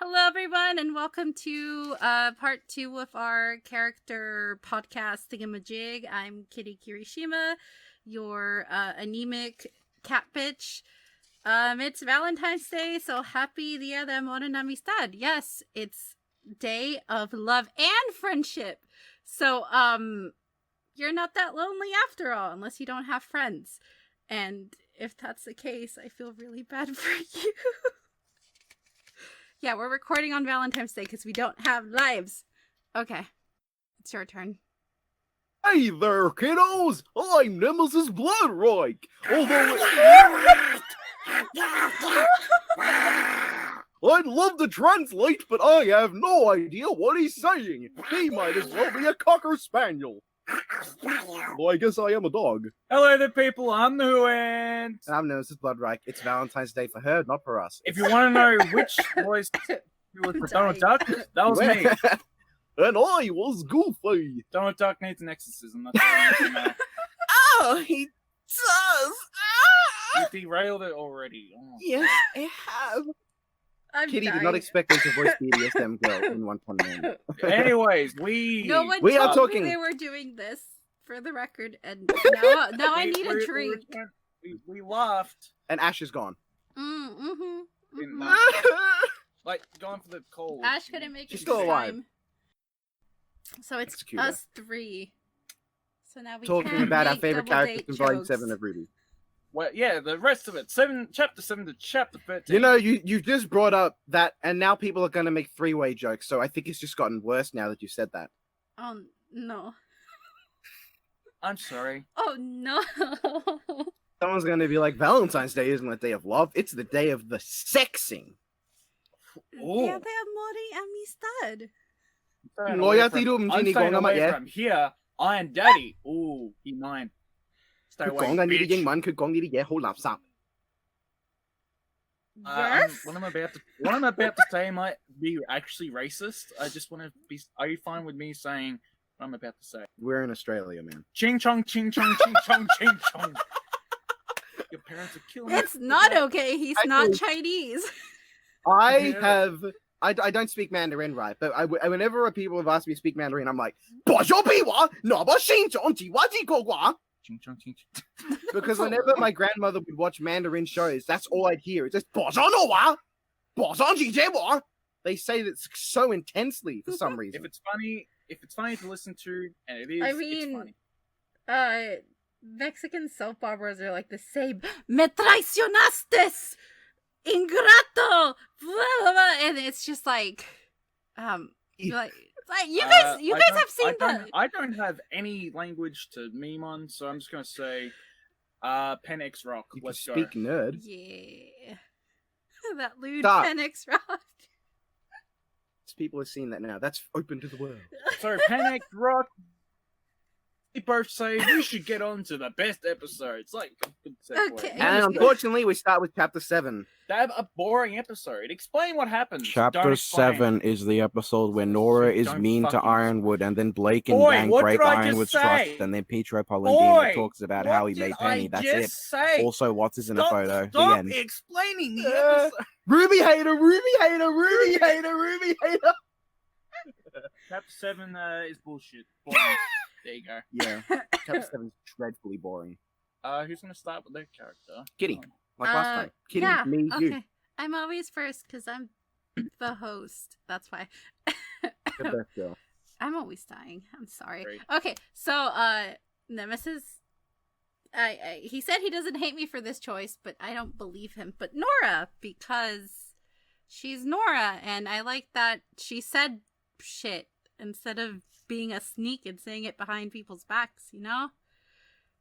Hello, everyone, and welcome to part 2 of our character podcast thingamajig. I'm Kitty Kirishima, your anemic cat bitch. It's Valentine's Day, so happy Dia de Amor and Amistad. Yes, it's day of love and friendship. So, you're not that lonely after all, unless you don't have friends. And if that's the case, I feel really bad for you. Yeah, we're recording on Valentine's Day because we don't have lives. Okay, it's your turn. Hey there, kiddos! I'm Nemesis Bloodreich! Although I'd love to translate, but I have no idea what he's saying. He might as well be a Cocker Spaniel. Well, I guess I am a dog. Hello there, people. I'm Nuent. And I'm Nemesis Bloodreich. It's Valentine's Day for her, not for us. If you want to know which voice was for Donald Duck, that was me. And I was Goofy. Donald Duck needs an exorcism. That's all I need to know. Oh, he does! You derailed it already. Oh. Yes, I have. Kitty did not expect me to voice BDSM girl in 1.9. Anyways, No one we are told talking. me they were doing this, for the record, and now I need a drink. We laughed. And Ash is gone. Like, going for the cold. Ash couldn't make She's it still this alive. time. So it's Execute us three. So now we Talking can about our make favorite double characters date in Volume jokes. 7 of RWBY. Well, yeah, the rest of it. Chapter 7 to chapter 13. You know, you just brought up that, and now people are going to make three-way jokes, so I think it's just gotten worse now that you said that. Oh, no. I'm sorry. Oh, no. Someone's going to be like, Valentine's Day isn't a day of love, it's the day of the sexing. Dia de Amor y Amistad. I'm Ngoya staying tido, hindi ko away naman, yeah. from here. Iron Daddy. Ooh, he mine. Stay away, 佢講緊呢啲 bitch. 英文，佢講呢啲嘢好垃圾。Yes? What I'm about to say might be actually racist. I just want to be. Are you fine with me saying what I'm about to say? We're in Australia, man. Ching chong, ching chong, ching chong, ching chong. Your parents are killing me. It's not okay. He's not Chinese. I don't speak Mandarin, right? But whenever people have asked me to speak Mandarin, I'm like, 不说屁话，那么心中只话几个话。 Ching chong, ching chong. Because whenever my grandmother would watch Mandarin shows, that's all I'd hear. It's just 不说no话，不说几节话. They say that so intensely for some reason. If it's funny to listen to, and it is, I it's mean, funny. Mexican soap operas are like the same. Me traicionaste, ingrato, blah, blah, blah. And it's just like, you guys have seen that. I don't have any language to meme on, so I'm just gonna say, Pen X Rock. You Let's can go. speak nerd. Yeah, that lewd Stop. Pen X Rock. People have seen that now. That's open to the world. So Pen X Rock. We both say we should get on to the best episodes. Like a good segue. Okay. And unfortunately, we start with Chapter 7. That a boring episode. Explain what happens. Don't Chapter explain. 7 is the episode where Nora is Don't mean to fucking- Ironwood, and then Blake and Boy, Bang what break did I just Ironwood's say? trust, and then Pietro Boy, Polendina talks about how what he made did Penny. I That's just it. Say? Also, Watts is in a photo. The Stop end. explaining the episode. Ruby hater, Ruby hater, Ruby hater, Ruby hater. Chapter 7 is bullshit. Boring. There you go. Yeah, Chapter 7 is dreadfully boring. Who's gonna start with their character? Kitty, like last time. Kitty, yeah, me, okay. you. I'm always first because I'm the host. That's why. The best girl. I'm always dying. I'm sorry. Great. Okay, so Nemesis. He said he doesn't hate me for this choice, but I don't believe him. But Nora, because she's Nora, and I like that she said shit instead of being a sneak and saying it behind people's backs, you know?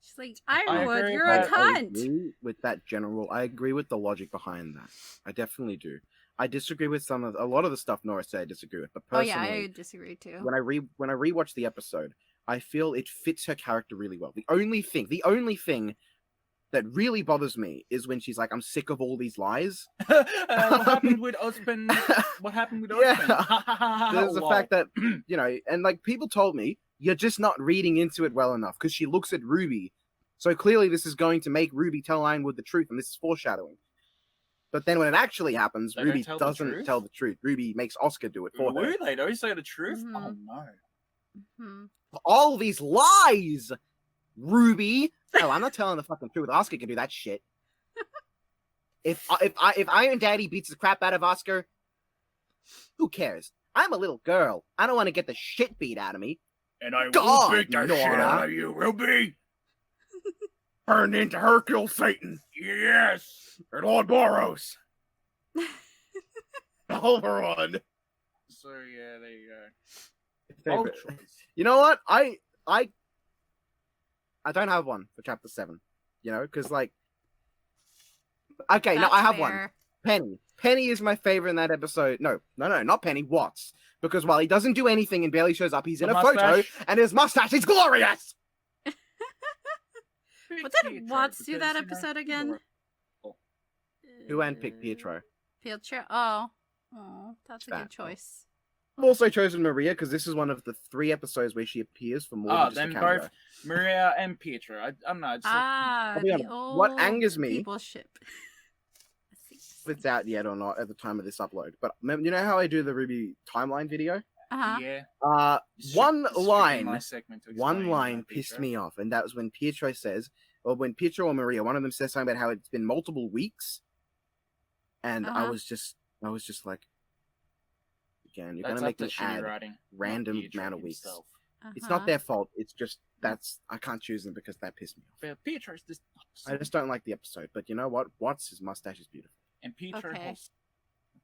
She's like, Ironwood, agree. you're a I cunt. agree with that general. I agree with the logic behind that. I definitely do. I disagree with a lot of the stuff Nora said. I disagree with, but Oh personally, yeah, I disagree too. when I rewatch the episode, I feel it fits her character really well. The only thing that really bothers me is when she's like, "I'm sick of all these lies." What happened with Ospen? What happened with Ospen? Yeah. There's the fact that and like people told me, you're just not reading into it well enough because she looks at RWBY, so clearly this is going to make RWBY tell Ironwood the truth, and this is foreshadowing. But then when it actually happens, They don't Ruby tell the doesn't truth? tell the truth. Ruby makes Oscar do it for her. Ooh, they don't say the truth? Mhm. Oh no. Mhm. All these lies, Ruby. No, I'm not telling the fucking truth. Oscar can do that shit. If Iron Daddy beats the crap out of Oscar, who cares? I'm a little girl. I don't want to get the shit beat out of me. And I God, will beat the shit Nora. out of you, Ruby! Turn into Hercule Satan. Yes! Or Lord Boros. Overrun. So yeah, there you go. Favorite. Ultras. You know what? I don't have one for chapter 7. You know, because like, okay, no, That's I have one. fair. Penny. Penny is my favorite in that episode. No, not Penny. Watts. Because while he doesn't do anything and barely shows up, he's in The a photo, mustache. and his mustache is glorious. What did Watts do that episode again? Who handpicked Pietro? Pietro. Oh, that's a Fat. good choice. I've also chosen Maria because this is one of the 3 episodes where she appears for more than just a then cameo. both Maria and Pietro. I'm not. Just Ah, I'll be the honest, old what angers me- people ship. If it's out yet or not at the time of this upload. But you know how I do the Ruby timeline video? Uh-huh. yeah. One Stripping line my segment to One explain line about pissed Pietro. me off, and that was when Pietro says, or when Pietro or Maria, one of them says something about how it's been multiple weeks, and I Uh-huh. was just like, again, you're That's gonna up make to me shitty add writing. not random Pietro amount of weeks. himself. It's Uh-huh. not their fault. It's just I can't choose them because that pissed me off. But Pietro's just. I just don't like the episode. But you know what? Watts' his mustache is beautiful. And Pietro Okay. has.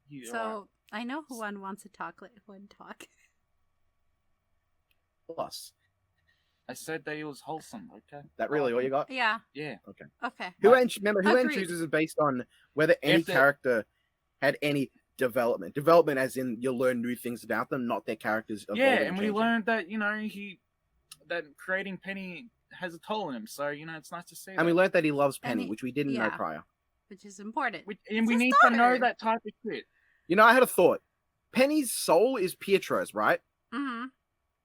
You are- So I know who one wants to talk. One talk. Plus, I said that he was wholesome. Okay. that really all you got? Yeah. Yeah. Okay. Who Like- end? Remember, who end Agreed. chooses is based on whether any If the- character had any development. Development, as in you learn new things about them, not their characters. Yeah, evolving and we changing. learned that that creating Penny has a toll on him. So it's nice to see. And we that. learned that he loves And Penny, he- which we didn't know yeah. prior. Which is important. We It's his need to know daughter. that type of shit. You know, I had a thought. Penny's soul is Pietro's, right? Mm-hmm.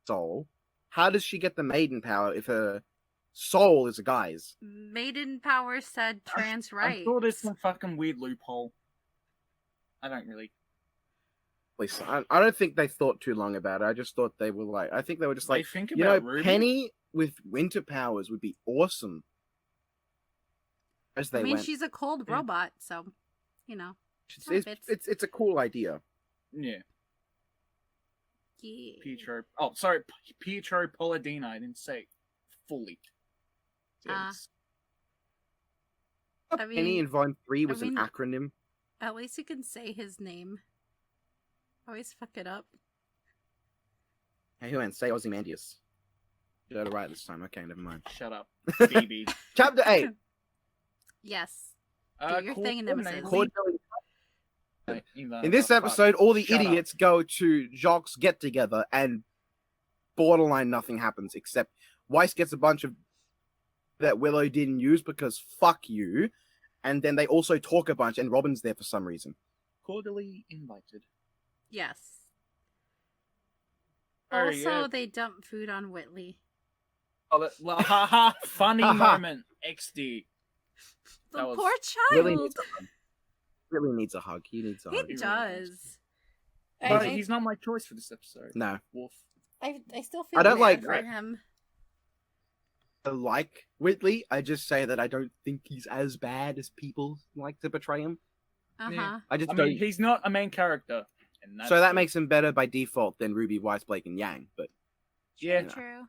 Soul. How does she get the maiden power if her soul is a guy's? Maiden Power said trans I rights. thought it's some fucking weird loophole. I don't really. At least I don't think they thought too long about it. I just thought they were like, I think they were just like, think you know, about Ruby. Penny with winter powers would be awesome. As they I mean, went. she's a cold Yeah. robot, so that fits. It's a cool idea. Yeah, Yeah. Pietro. Oh, sorry, Pietro Polladino. I didn't say it fully. Ah. Yes. I Penny mean, in Volume 3 was mean- an acronym. At least you can say his name. Always fuck it up. Hey, who went? Say Ozymandias. You got it right this time. Okay, never mind. Shut up, BB. Chapter 8. Yes. Do your thing, Nemesis. Cordelia. In In this episode, all the Shut up. idiots go to Jacques' get together, and borderline nothing happens except Weiss gets a bunch of that Willow didn't use because fuck you, and then they also talk a bunch, and Robin's there for some reason. cordially invited. Yes. Oh, Also, yeah. they dump food on Whitley. Oh, haha! Funny Haha. moment. XD. The That was- poor Really child. needs a hug. Really needs a hug. He needs a He hug. really does. But I, he's not my choice for this episode. No. Wolf. I still feel I don't bad like- for him. I like Whitley. I just say that I don't think he's as bad as people like to portray him. Uh-huh. Yeah. I just I don't. mean, he's not a main character. And that's So that it. makes him better by default than Ruby, Weiss, Blake, and Yang. But Yeah. True.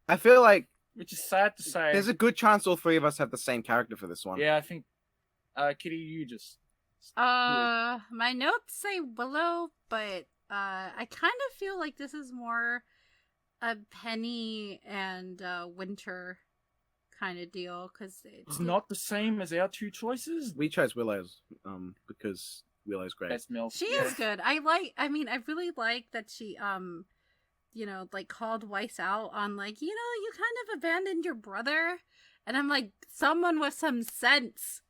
I feel like Which is sad to say. there's a good chance all 3 of us have the same character for this one. Yeah, I think. Kitty, you just. My notes say Willow, but I kind of feel like this is more a Penny and Winter kind of deal because It's not the same as our 2 choices. We chose Willow's because Willow's great. Best milk. She is good. I really like that she like called Weiss out on like, you kind of abandoned your brother, and I'm like, someone with some sense.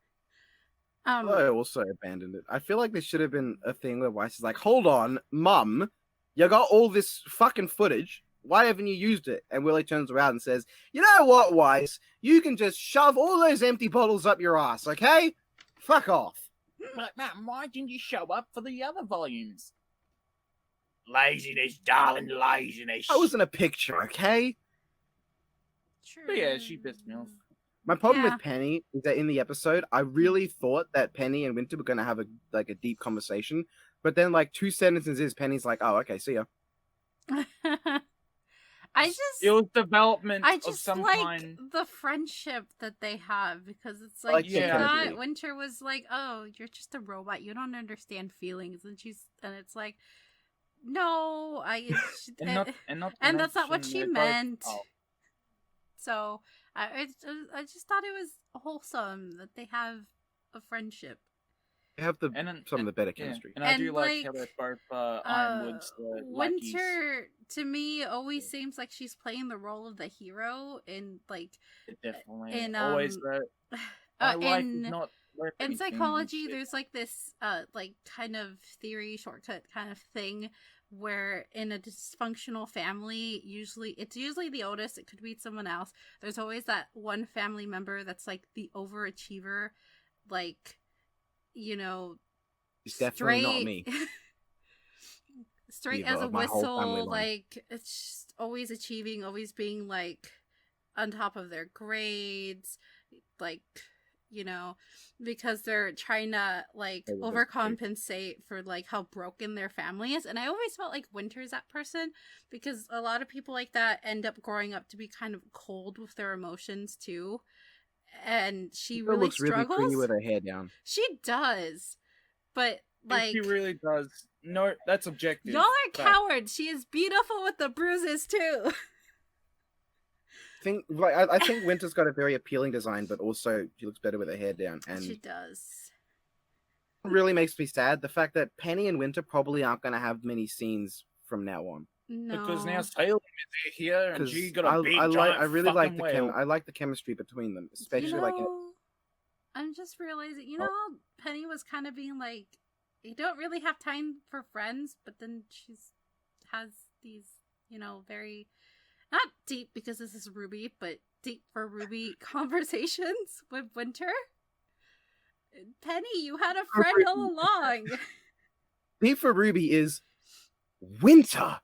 Willow also abandoned it. I feel like there should have been a thing where Weiss is like, hold on, Mum, you got all this fucking footage. Why haven't you used it? And Willow turns around and says, you know what, Weiss? You can just shove all those empty bottles up your ass, okay? Fuck off. Like, man, why didn't you show up for the other volumes? Laziness, darling, laziness. I was in a picture, okay? True. But yeah, she pissed me off. My problem Yeah. with Penny is that in the episode, I really thought that Penny and Winter were gonna have a deep conversation, but then like 2 sentences is Penny's like, "Oh, okay, see ya." It was development I of just some like kind. the friendship that they have because it's I like like she the thought chemistry. Winter was like, "Oh, you're just a robot. You don't understand feelings," and it's like, "No, And not to and that's not what mention she they're both- meant." oh, So I just thought it was wholesome that they have a friendship. They have and then, some of the better yeah, chemistry. and I And, do like how like, they're both Ironwood's lackeys. Winter to me always seems like she's playing the role of the hero in like Definitely. in, Always that. My life is in not worth in anything and psychology shit. there's like this like kind of theory shortcut kind of thing where in a dysfunctional family it's usually the oldest, it could be someone else, there's always that one family member that's like the overachiever, like, you know, It's definitely not me. straight Either as a of my whole family whistle, line. like it's just always achieving, always being like on top of their grades, like, you know, because they're trying to like Oh, that's overcompensate for like how broken their family is. And I always felt like Winter's that person because a lot of people like that end up growing up to be kind of cold with their emotions too. And she Winter really looks really struggles. pretty with her hair down. She does, but like She really does. No, that's objective. y'all are but- cowards. She is beautiful with the bruises too. I think Winter's got a very appealing design, but also she looks better with her hair down. And She does. it really makes me sad the fact that Penny and Winter probably aren't going to have many scenes from now on. No, Because now Salem is here and 'Cause she got a big I really like fucking the whale. I like the chemistry between them, especially like I'm just realizing, you know, how Penny was kind of being like, you don't really have time for friends, but then has these, you know, very not deep because this is RWBY, but deep for RWBY conversations with Winter. Penny, you had a friend all along. Deep for RWBY is Winter.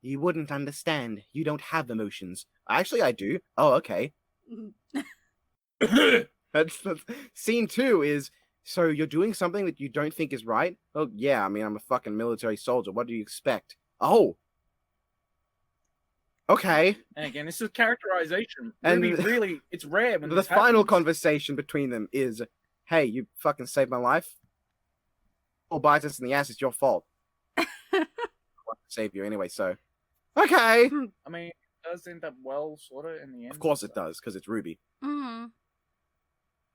You wouldn't understand. You don't have emotions. Actually, I do. Oh, okay. That's scene 2 is, so you're doing something that you don't think is right? Oh, yeah, I mean, I'm a fucking military soldier. What do you expect? Oh. Okay. And again, this is characterization. And And really, it's rare when The this final happens. conversation between them is, hey, you fucking saved my life. Or bites us in the ass, it's your fault. I want to save you anyway, so. Okay. I mean, it does end up well, sort of, in the end. Of course it does, because it's RWBY. Mm.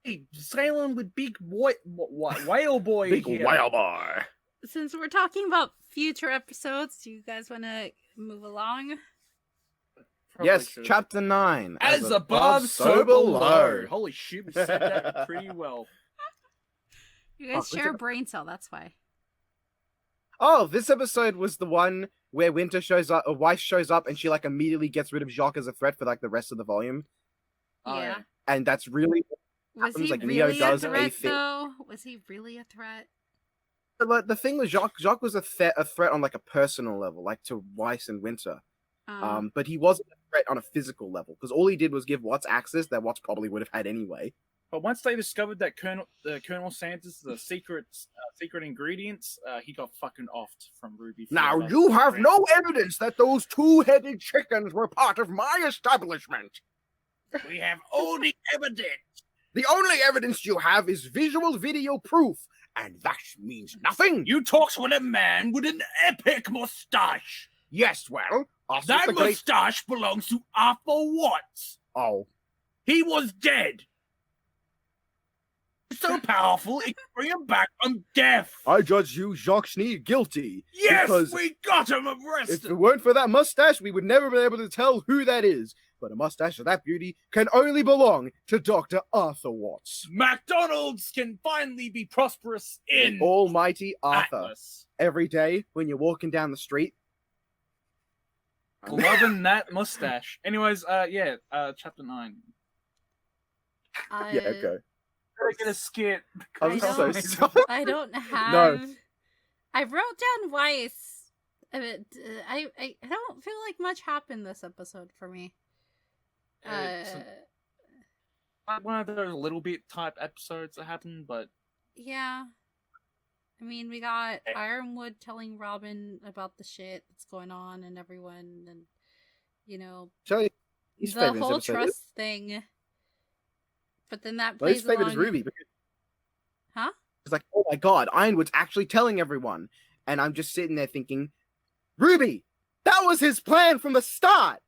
Hey, Salem with big whale boy Big here. whale boy. Since we're talking about future episodes, do you guys want to move along? Probably Yes, should. chapter 9. As above, so below. Holy shit, we said that pretty well. You guys Oh, share a it's brain cell, that's why. Oh, this episode was the one where Winter shows up, a wife shows up, and she like immediately gets rid of Jacques as a threat for like the rest of the volume. Oh, Yeah. And that's really Was happens, he like, Neo really a does threat, a though? Was he really a threat? the thing with Jacques. Jacques was a threat on like a personal level, like to Weiss and Winter. But he wasn't a threat on a physical level because all he did was give Watts access that Watts probably would have had anyway. But once they discovered that Colonel Sanders, the secret ingredients, he got fucking offed from RWBY. Now forever. you have no evidence that those two-headed chickens were part of my establishment. We have all the evidence. The only evidence you have is visual video proof, and that means nothing. You talks with a man with an epic mustache. Yes, well, us That the great... mustache belongs to Arthur Watts. Oh, He was dead. So powerful, it can bring him back from death. I judge you, Jacques Schneid, guilty. Yes, because we got him if arrested. it weren't for that mustache, we would never be able to tell who that is. But a mustache of that beauty can only belong to Dr. Arthur Watts. McDonald's can finally be prosperous in Almighty Arthur. Atlas. Every day when you're walking down the street. Loving that mustache. Anyways, chapter 9. Yeah, okay. gonna get a skit. I'm I so don't- sorry. I don't have. I wrote down Weiss. I don't feel like much happened this episode for me. It's one of those little bit type episodes that happen, but Yeah. I mean, we got Ironwood telling Robin about the shit that's going on and everyone, and, you know, So his the favorite whole episode trust thing. But then that his plays favorite is along... Ruby. Because Huh? it's like, oh my god, Ironwood's actually telling everyone. And I'm just sitting there thinking, Ruby, that was his plan from the start.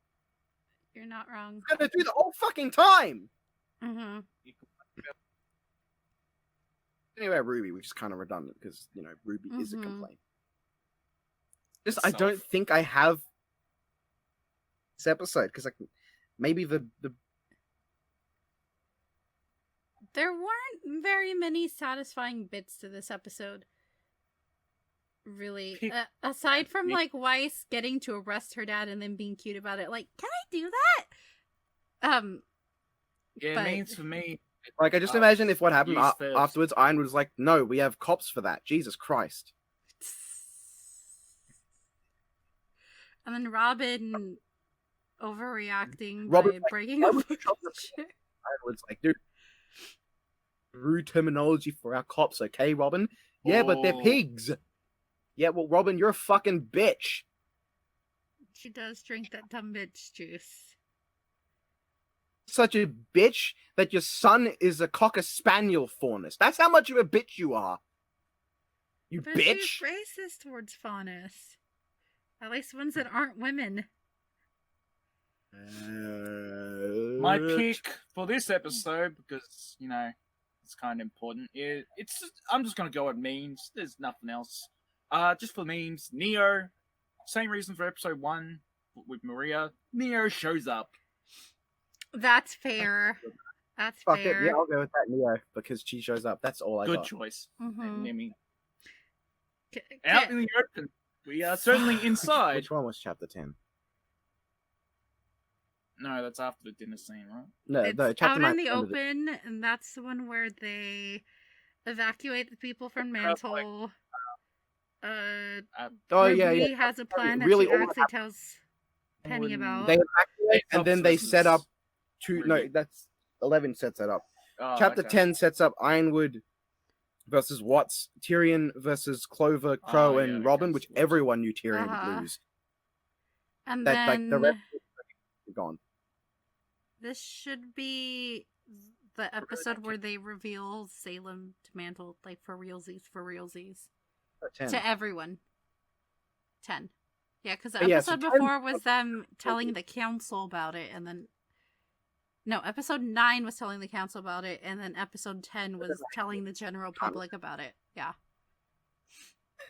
You're not wrong. He's gonna do the whole fucking time. Mm-hmm. Anyway, Ruby, which is kind of redundant because, you know, Ruby is a Mhm. complaint. Just, I don't think I have this episode because, like, maybe the There weren't very many satisfying bits to this episode. Really. Aside from, like, Weiss getting to arrest her dad and then being cute about it. Like, can I do that? yeah, But- it means for me. like, I just imagine if what happened use first. afterwards, Ironwood was like, no, we have cops for that. Jesus Christ. And then Robin overreacting Robin, by like, breaking why up would you trust the shit. Ironwood's like, dude, rude terminology for our cops, okay, Robin? Yeah, but they're Oh. pigs. Yeah, well, Robin, you're a fucking bitch. She does drink that dumb bitch juice. Such a bitch that your son is a cocker spaniel faunus. That's how much of a bitch you are. You But bitch. she's racist towards faunus. At least ones that aren't women. My pick for this episode, because you know it's kind of important. I'm just gonna go with memes. There's nothing else. Just for memes. Neo, same reason for episode 1 with Maria. Neo shows up. That's fair. That's Fuck fair. it, yeah, I'll go with that Neo because she shows up. That's all I Good got. choice. Mhm. I mean, K- out k- in the open. We are certainly inside. Which one was chapter 10? No, that's after the dinner scene, right? No, It's no, chapter out 9 in the is under open, and that's the one where they evacuate the people from That's like- Mantle. Oh yeah, Ruby yeah. has a plan that Really she all that actually tells Penny Wouldn't- about. They evacuate and then they set up Ruby. no, that's 11 sets that up. Oh, Chapter okay. 10 sets up Ironwood versus Watts, Tyrion versus Clover, Crow, Oh, yeah, and okay, Robin, which so- everyone knew Tyrion Uh-huh. would lose. And That like then the rest are gone. this should be the episode where they reveal Salem to Mantle, like for realsies. 10. To everyone. 10. Yeah, because the Yeah, so episode 10 before was them telling the council about it, and then... No, episode 9 was telling the council about it, and then episode 10 was telling the general public about it. Yeah.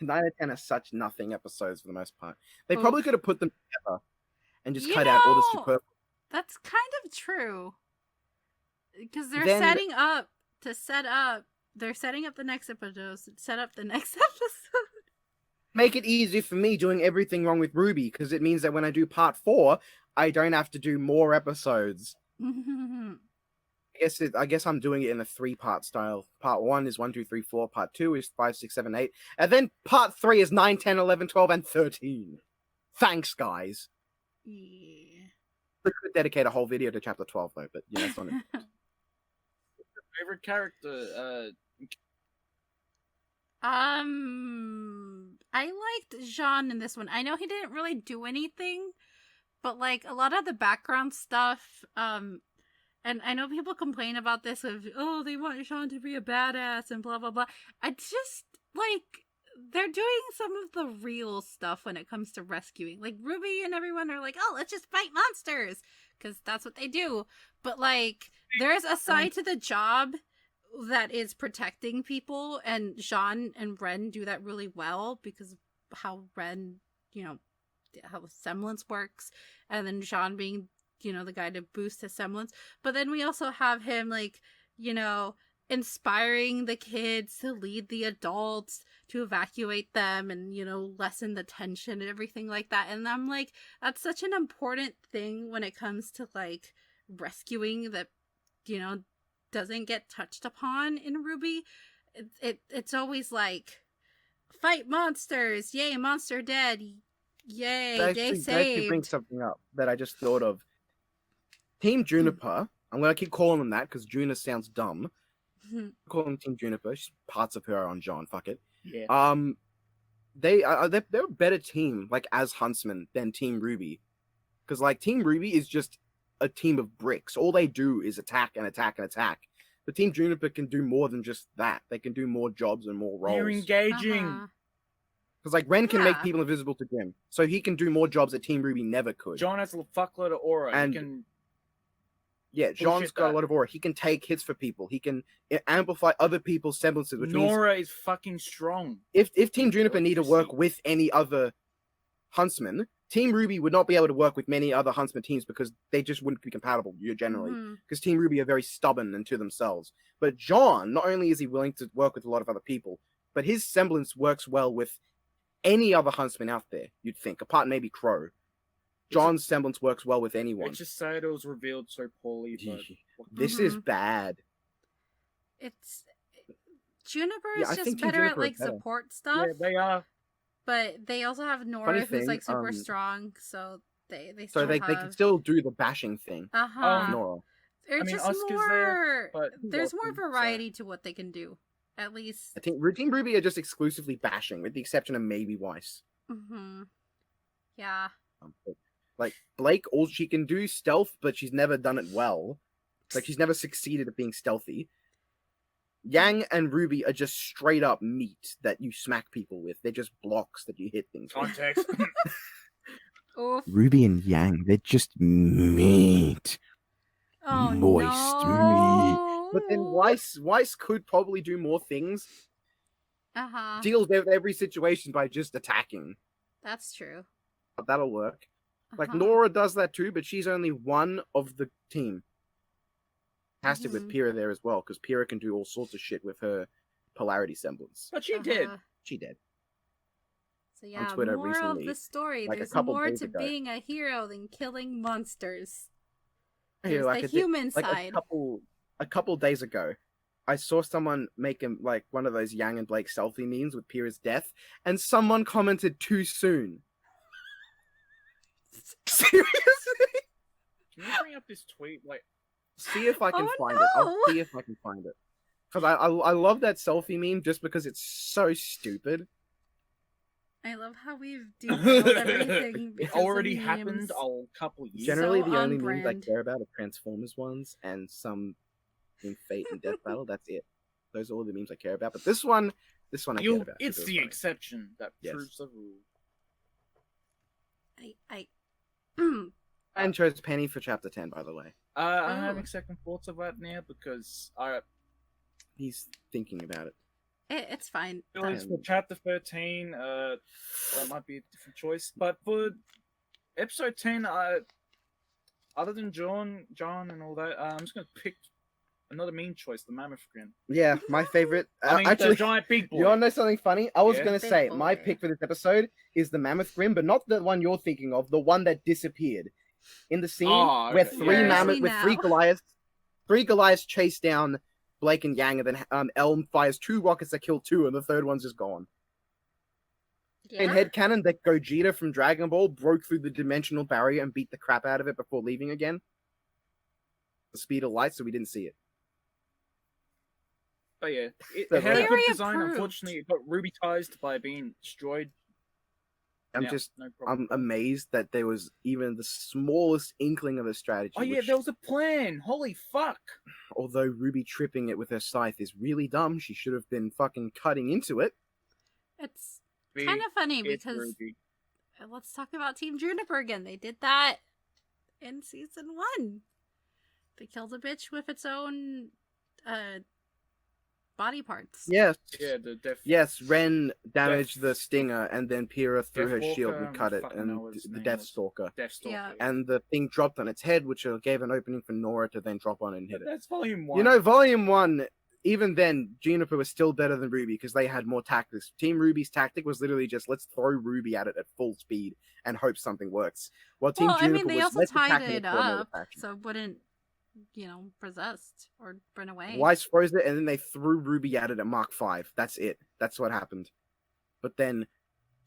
9 and 10 are such nothing episodes for the most part. They Oof. probably could have put them together and just You cut out all the know, superfluous. That's kind of true. Because they're Then- setting up to set up... They're setting up the next episode, set up the next episode. Make it easier for me doing everything wrong with Ruby, because it means that when I do part 4, I don't have to do more episodes. I guess I'm doing it in a 3-part style. Part 1 is 1, 2, 3, 4. Part 2 is 5, 6, 7, 8. And then part 3 is 9, 10, 11, 12, and 13. Thanks, guys. Yeah. We could dedicate a whole video to chapter 12, though, but yeah, that's not it. Favorite character? I liked Jean in this one. I know he didn't really do anything, but like a lot of the background stuff, and I know people complain about this of, oh, they want Jean to be a badass and blah blah blah. I just like they're doing some of the real stuff when it comes to rescuing. Like Ruby and everyone are like, oh, let's just fight monsters because that's what they do. But like there's a side to the job that is protecting people, and Jean and Ren do that really well because of how Ren, how semblance works, and then Jean being, the guy to boost his semblance. But then we also have him inspiring the kids to lead the adults to evacuate them and, lessen the tension and everything like that. And I'm like, that's such an important thing when it comes to like rescuing the doesn't get touched upon in RWBY. It's always like, fight monsters, yay, monster dead, yay, That day actually brings saved. something up that I just thought of. Team Juniper. I'm gonna keep calling them that because Juna sounds dumb. Call them Team Juniper. Parts of her are on John. Fuck it. Yeah. They're a better team, like as huntsmen, than Team RWBY. Because like Team RWBY is just a team of bricks. All they do is attack and attack and attack. But Team Juniper can do more than just that. They can do more jobs and more roles. They're engaging. Uh-huh. Because like Ren can make Yeah. people invisible to Grim, so he can do more jobs that Team RWBY never could. John has a fuckload of aura. And- He can Yeah, John's Bullshit got a that. lot of aura. He can take hits for people. He can amplify other people's semblances, which means Nora is fucking strong. if Team Juniper need to work with any other huntsman, Team RWBY would not be able to work with many other huntsman teams because they just wouldn't be compatible generally. Mhm. Because Team RWBY are very stubborn and to themselves. But John, not only is he willing to work with a lot of other people, but his semblance works well with any other huntsman out there, you'd think, apart maybe Crow. John's semblance works well with anyone. It's just sad it was revealed so poorly. But This is Mhm. bad. It's Juniper Yeah, is I just think Team better at Juniper is like better. support stuff, yeah, they are. but they also have Nora, Funny who's thing, like super um, strong, so they So still they have... can still do the bashing thing. Uh-huh. Nora. There's I mean, just Oscar's more... there, but There's more welcome, so- variety to what they can do. At least... I think Team RWBY are just exclusively bashing, with the exception of maybe Weiss. Mm-hmm. Yeah. But, like Blake, all she can do stealth, but she's never done it well. Like she's never succeeded at being stealthy. Yang and Ruby are just straight up meat that you smack people with. They're just blocks that you hit things with. Context. Oof. Ruby and Yang, they're just meat. Oh, Moist no. But then Weiss could probably do more things. Uh-huh. Deals with every situation by just attacking. That's true. That'll work. Like Uh-huh. Nora does that too, but she's only one of the team. Has to with Mhm. Pyrrha there as well, because Pyrrha can do all sorts of shit with her polarity semblance. But she did. Uh-huh. She did. So yeah, Twitter more recently, of the story. like a There's couple more days to ago. being a hero than killing monsters. Yeah, There's like the a di- human like side. a couple days ago, I saw someone make like one of those Yang and Blake selfie memes with Pyrrha's death, and someone commented too soon. Seriously? Can you bring up this tweet? Like, See if I can Oh, find it. I'll no. see if I can find it. Because I love that selfie meme just because it's so stupid. I love how we've derailed everything. it because already of happened memes. a couple years. Generally, So the on only memes I brand. care about are Transformers ones and some in Fate and Death Battle. That's it. Those are all the memes I care about. But this one I care about. It's 'cause it the was funny. exception that Yes. proves the rule. I And chose Penny for chapter 10, by the way. I'm Oh. having second thoughts of that now because He's thinking about it. it's fine. feelings for chapter 13, that might be a different choice. But for episode 10, other than John and all that, I'm just gonna pick another mean choice, the Mammoth Grin. Yeah, my favorite. I mean, Actually, the giant big boy. you want to know something funny? I was Yeah. going to Big say my boy. pick for this episode is the Mammoth Grim, but not the one you're thinking of, the one that disappeared. In the scene Oh, where okay. three Where is mammoth he with now? three Goliaths chase down Blake and Yang, and then Elm fires 2 rockets that kill 2, and the third one's just gone. In Yeah. headcanon, that Gogeta from Dragon Ball broke through the dimensional barrier and beat the crap out of it before leaving again. The speed of light, so we didn't see it. But yeah, it So, had a right. good Theory design. approved. Unfortunately, it got rubytized by being destroyed. I'm Yeah, just no problem. I'm amazed that there was even the smallest inkling of a strategy. Oh yeah, which, there was a plan. Holy fuck! although Ruby tripping it with her scythe is really dumb, she should have been fucking cutting into it. It's kind of funny It's because Ruby. let's talk about Team Juniper again. They did that in season 1. They killed a bitch with its own body parts. Yes. Yeah, the death. Yes, Ren damaged the stinger, and then Pyrrha threw her Deathwalker, shield and cut it, fucking and know what his the name Death was. Stalker. Deathstalker. Yeah. And the thing dropped on its head, which gave an opening for Nora to then drop on and hit it. That's volume 1. You know, Volume 1, even then, Juniper was still better than Ruby because they had more tactics. Team Ruby's tactic was literally just, let's throw Ruby at it at full speed and hope something works. While Team Well, I Juniper mean, they was, also let's tied attack and it coordinate up, action. so it wouldn't possessed or run away. Weiss froze it, and then they threw Ruby at it at Mark 5. That's it. That's what happened. But then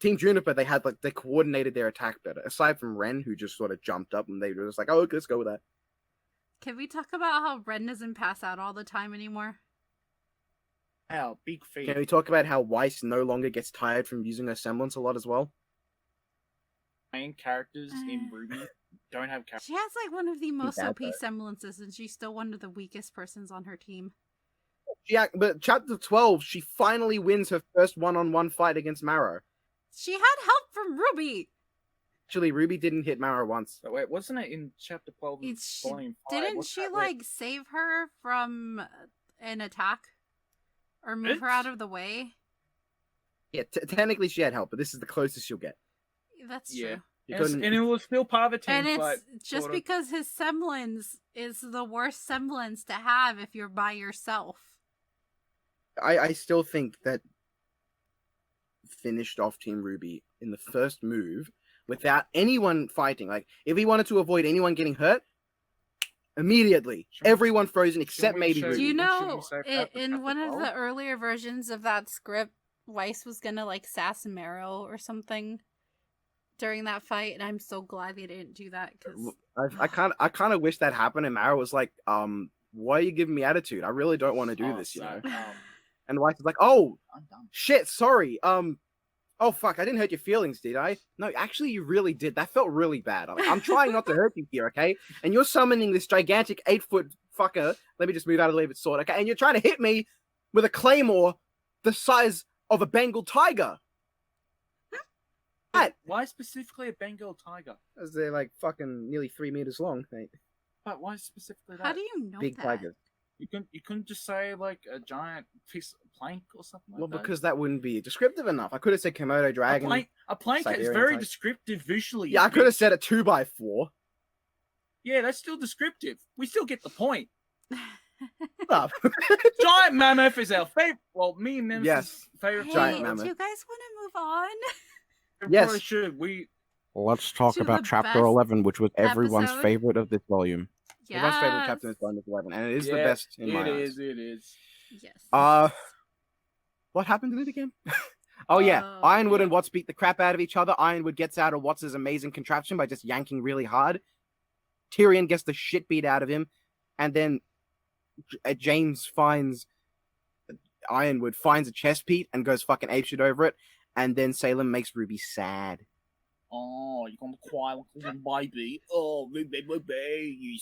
Team Juniper, they coordinated their attack better. Aside from Ren, who just sort of jumped up and they were just like, oh, let's go with that. Can we talk about how Ren doesn't pass out all the time anymore? Wow, big feet. Can we talk about how Weiss no longer gets tired from using her semblance a lot as well? Main characters in RWBY don't have characters. She has like one of the most bad, OP though. semblances, and she's still one of the weakest persons on her team. Yeah, but chapter 12, she finally wins her first one-on-one fight against Marrow. She had help from RWBY. Actually, Ruby didn't hit Marrow once. But wait, wasn't it in chapter 12? Volume 5? Didn't What's she that, like save her from an attack or move her out of the way? Yeah, technically she had help, but this is the closest she'll get. That's Yeah. true. And it was still part of the team And it's fight, just sort of. because his semblance is the worst semblance to have if you're by yourself. I still think that finished off Team RWBY in the first move without anyone fighting. Like, if he wanted to avoid anyone getting hurt, immediately, everyone frozen except maybe show Ruby. Do you Should know, we say that for in one of chapter the 12? earlier versions of that script, Weiss was gonna like sass Marrow or something during that fight, and I'm so glad they didn't do that because I kind of wish that happened, and Marrow was like, why are you giving me attitude? I really don't want to do this, you know? And Weiss was like, oh, I'm done. shit, sorry. Oh, fuck, I didn't hurt your feelings, did I? No, actually, you really did. That felt really bad. I'm trying not to hurt you here, okay? And you're summoning this gigantic 8-foot fucker. Let me just move out of the way of its sword, okay? And you're trying to hit me with a claymore the size of a Bengal tiger. What? Why specifically a Bengal tiger? As they're like fucking nearly 3 meters long, mate. But why specifically that? how do you know Big that? tigers. You couldn't just say like a giant piece of plank or something like Well, that. because that wouldn't be descriptive enough. I could have said Komodo dragon. a plank is Siberian very tiger. descriptive visually. Yeah, I could have said a 2x4. Yeah, that's still descriptive. We still get the point. Up. Giant mammoth is our favorite. Well, me and Nem's Yes. favorite Hey, Giant do mammoth. you guys want to move on? We Yes. probably should. Let's talk To about the chapter best 11, which was everyone's episode. favorite of this volume. Everyone's favorite Yes. chapter is Bonus 11, and it is the Yeah, best in my It eyes. is. It is. Yes. What happened in it again? Oh yeah, Oh, Ironwood yeah. and Watts beat the crap out of each other. Ironwood gets out of Watts' amazing contraption by just yanking really hard. Tyrion gets the shit beat out of him, and then James finds Ironwood finds a chest piece and goes fucking apeshit over it, and then Salem makes Ruby sad. Oh, you're gonna cry like a baby. Oh, Ruby, you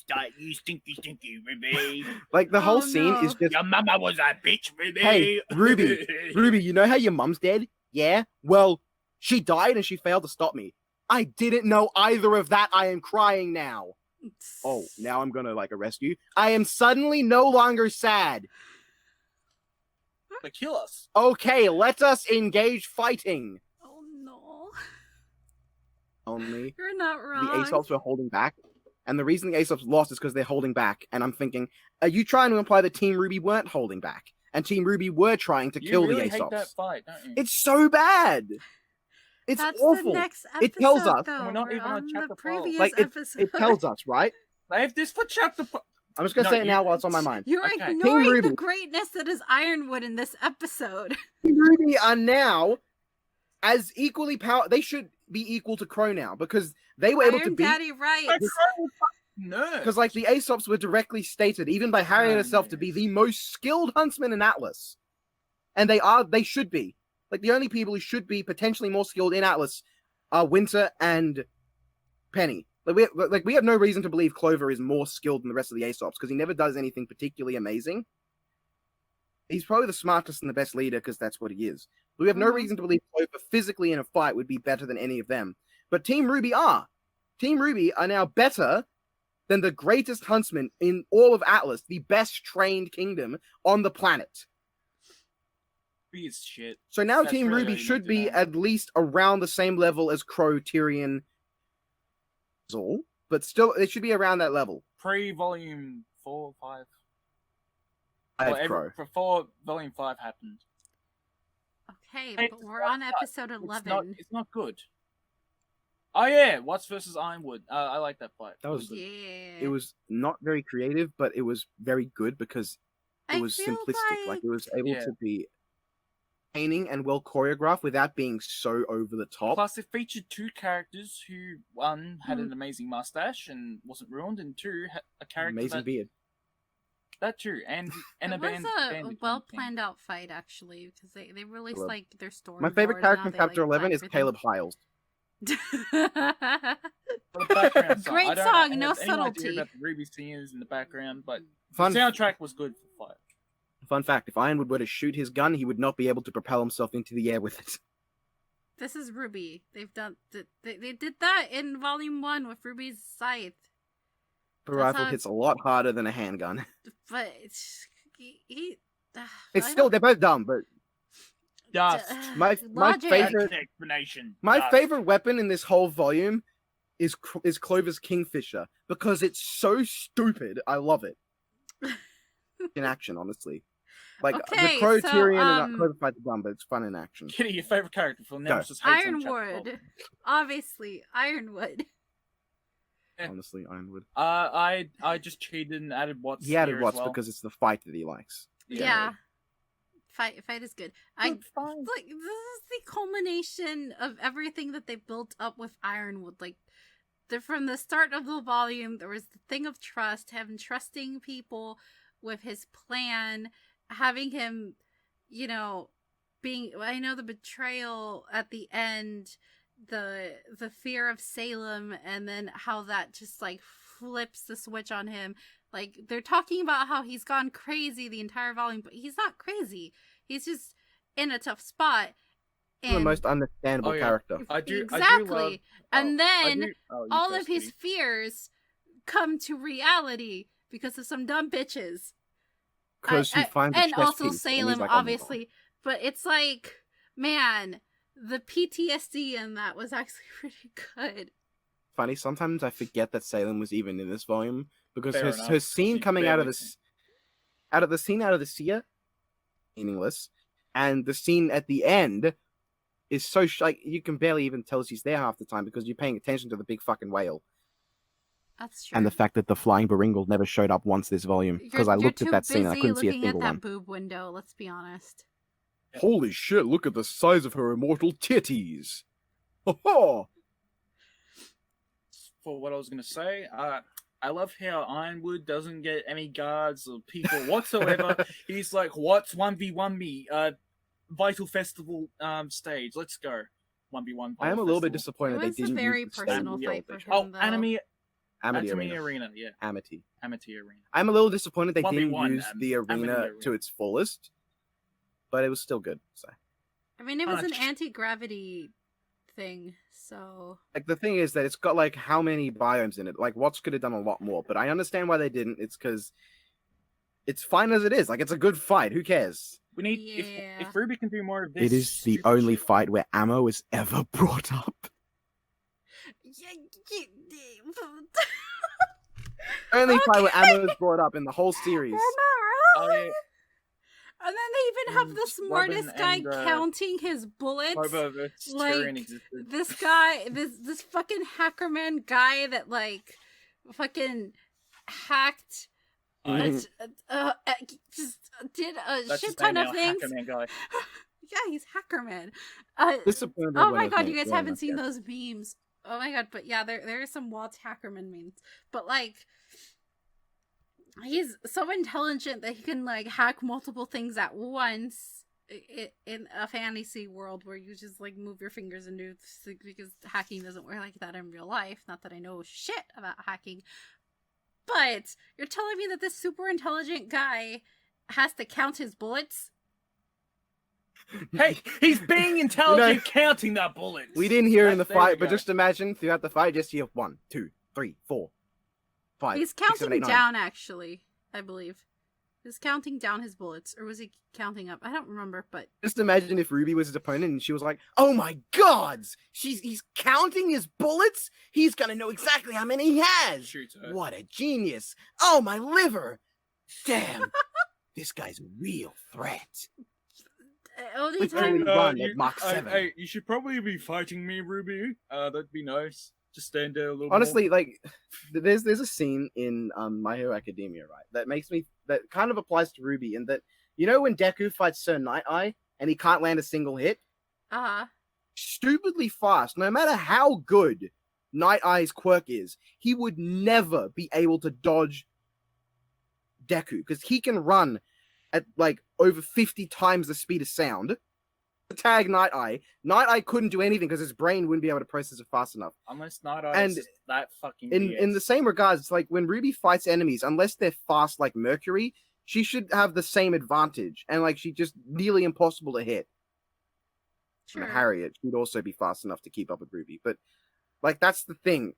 stinky, Ruby. Like the whole Oh, scene no. is just, Your mama was a bitch, Ruby. Hey, Ruby, you know how your mum's dead? Yeah? Well, she died and she failed to stop me. I didn't know either of that. I am crying now. Oh, now I'm gonna like arrest you. I am suddenly no longer sad. They kill us. Okay, let us engage fighting. Oh no. Only You're not the wrong. Aesops were holding back. And the reason the Aesops lost is because they're holding back. And I'm thinking, are you trying to imply that Team RWBY weren't holding back? And Team RWBY were trying to You kill really the hate that Aesops? fight, don't you? It's so bad. It's That's awful. the next episode, It tells us- though. We're not even on on chapter the 12. previous Like, episode. It tells us, right? Save this for chapter. I'm just gonna No, say it you- now while it's on my mind. You're Okay. ignoring Team the RWBY. greatness that is Ironwood in this episode. Team RWBY are now as equally power. They should be equal to Crow now because they were able to Iron beat. Daddy right. No. Because like the Aesops were directly stated, even by Harriet herself, to be the most skilled huntsmen in Atlas, and they should be. Like the only people who should be potentially more skilled in Atlas are Winter and Penny. Like we have no reason to believe Clover is more skilled than the rest of the Aesops because he never does anything particularly amazing. He's probably the smartest and the best leader because that's what he is. But we have no Mhm. reason to believe Clover physically in a fight would be better than any of them. But Team RWBY are. Team RWBY are now better than the greatest huntsman in all of Atlas, the best trained kingdom on the planet. Is shit. So now That's Team really RWBY all you should need to be know. at least around the same level as Crow, Tyrion, Zol, but still, it should be around that level. Pre-volume 4, 5. I Well, have Crow. before volume 5 happened. Okay, Hey, but we're on episode It's 11. not. It's not good. Oh yeah, Watts versus Ironwood. I like that fight. That was Yeah. it was not very creative, but it was very good because it I was feel simplistic. Like it was able Yeah. to be entertaining and well choreographed without being so over the top. Plus, it featured two characters who, one, had an amazing mustache and wasn't ruined, and two, had a character Amazing beard. that too, and It a was band. a well planned out fight actually, because they released Love. like their story. My favorite character in Chapter 11 is Caleb Hiles. Background song. Great I don't song, have no any subtlety. idea about the RWBY singers in the background, but Fun, the soundtrack was good for fight. fun fact: if Ironwood were to shoot his gun, he would not be able to propel himself into the air with it. This is RWBY. They've done they did that in Volume 1 with RWBY's scythe. The That's rifle how hits a lot harder than a handgun. But he It's still they're both dumb, but Dust. my Logic. favorite explanation. favorite weapon in this whole volume is Clover's Kingfisher because it's so stupid. I love it in action, honestly. Like Okay, the Crow, so, Tyrion, and Clover fight are dumb, but it's fun in action. Kitty, your favorite character from Nemesis hates on Chapter 12. Ironwood. Obviously, Ironwood. Honestly, Ironwood. I just cheated and added Watts. He added here Watts as well. because it's the fight that he likes. Yeah. Fight is good. It's fine. Like this is the culmination of everything that they built up with Ironwood. Like from the start of the volume, there was the thing of trust, him trusting people with his plan, having him, I know the betrayal at the end, the fear of Salem, and then how that just like flips the switch on him. Like they're talking about how he's gone crazy the entire volume, but he's not crazy. He's just in a tough spot. He's the most understandable character. Exactly. And then you all first, of his Kitty. fears come to reality because of some dumb bitches. Because he finds a and chess also piece, and he's Salem, like, "Oh my God." obviously. But it's like, man, the PTSD in that was actually pretty good. Funny, sometimes I forget that Salem was even in this volume because Fair her enough. scene She's coming out of barely- this, out of the seer, meaningless, and the scene at the end is so like you can barely even tell she's there half the time because you're paying attention to the big fucking whale That's true. and the fact that the flying Baringle never showed up once this volume because I looked at that scene and I couldn't see a looking single at that one. boob window, let's be honest. Holy shit! Look at the size of her immortal titties. Oh. For what I was gonna say, I love how Ironwood doesn't get any guards or people whatsoever. He's like, "What's 1v1 me? Vital Festival stage. Let's go. 1v1." I am a little bit It disappointed they was a didn't very use the personal same fight for him, Oh, though. Amity Arena. Arena, yeah, Amity. Amity Arena. I'm a little disappointed they didn't 1v1, use the Amity arena Arena. to its fullest, but it was still good. So, I mean, it was an Much. anti-gravity thing, so... like the thing is that it's got like how many biomes in it? Like Watts could have done a lot more, but I understand why they didn't. It's because it's fine as it is. Like it's a good fight. Who cares? We need Yeah. if RWBY can do more of this. It is the stupid only shit- fight where ammo is ever brought up. Only fight where ammo is brought up in the whole series. They're not Oh wrong. yeah, And then they even have the Robin smartest guy and, counting his bullets. Clover versus Like, Tyrion existed. This guy, this fucking hackerman guy that like fucking hacked, Mhm. just did a That's shit his ton name of now, things. Hackerman guy. Yeah, he's Hackerman. Disappointed Oh when my his god, name- you guys yeah, haven't no, seen yeah. those memes. Oh my god, but yeah, there are some Walt Hackerman memes. But like, he's so intelligent that he can like hack multiple things at once in a fantasy world where you just like move your fingers and do because hacking doesn't work like that in real life. Not that I know shit about hacking. But you're telling me that this super intelligent guy has to count his bullets? Hey, he's being intelligent, counting that bullet. We didn't hear it in the There we fight, but go. just imagine throughout the fight, just hear 1, 2, 3, 4, 5. He's 6, 7, counting 8, 9. down, actually, I believe. He's counting down his bullets, or was he counting up? I don't remember, but Just imagine if RWBY was his opponent and she was like, "Oh my gods, he's counting his bullets. He's gonna know exactly how many he has. Shoots her. What a genius! Oh my liver! Damn, this guy's a real threat." only Which time. only run at Mach 7. Hey, you should probably be fighting me, Ruby. That'd be nice. Just stand there a little. Honestly, like, there's a scene in My Hero Academia, right, that kind of applies to Ruby, in that, you know, when Deku fights Sir Night-Eye and he can't land a single hit, stupidly fast, no matter how good Night-Eye's quirk is, he would never be able to dodge Deku, because he can run at like over 50 times the speed of sound. Tag Night-Eye. Night-Eye couldn't do anything because his brain wouldn't be able to process it fast enough. Unless Night-Eye is that fucking in the same regards, it's like when Ruby fights enemies, unless they're fast like Mercury, she should have the same advantage, and like she's just nearly impossible to hit. Sure. And Harriet, she'd also be fast enough to keep up with Ruby, but like that's the thing.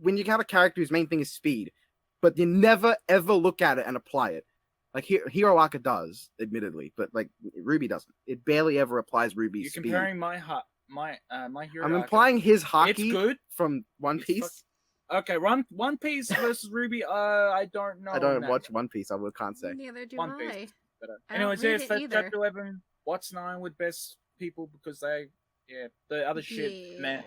When you have a character whose main thing is speed, but you never ever look at it and apply it. Like Hero Aka does, admittedly, but like Ruby doesn't. It barely ever applies Ruby's speed. You're comparing my Hero I'm Aka. implying his haki It's good from One Piece. Okay, One Piece versus Ruby. I don't know. I don't watch One Piece. I can't say. Neither do One I. Piece. I Anyways, don't yeah, read so it either. chapter 11. What's 9 with best people because they, the other shit, man.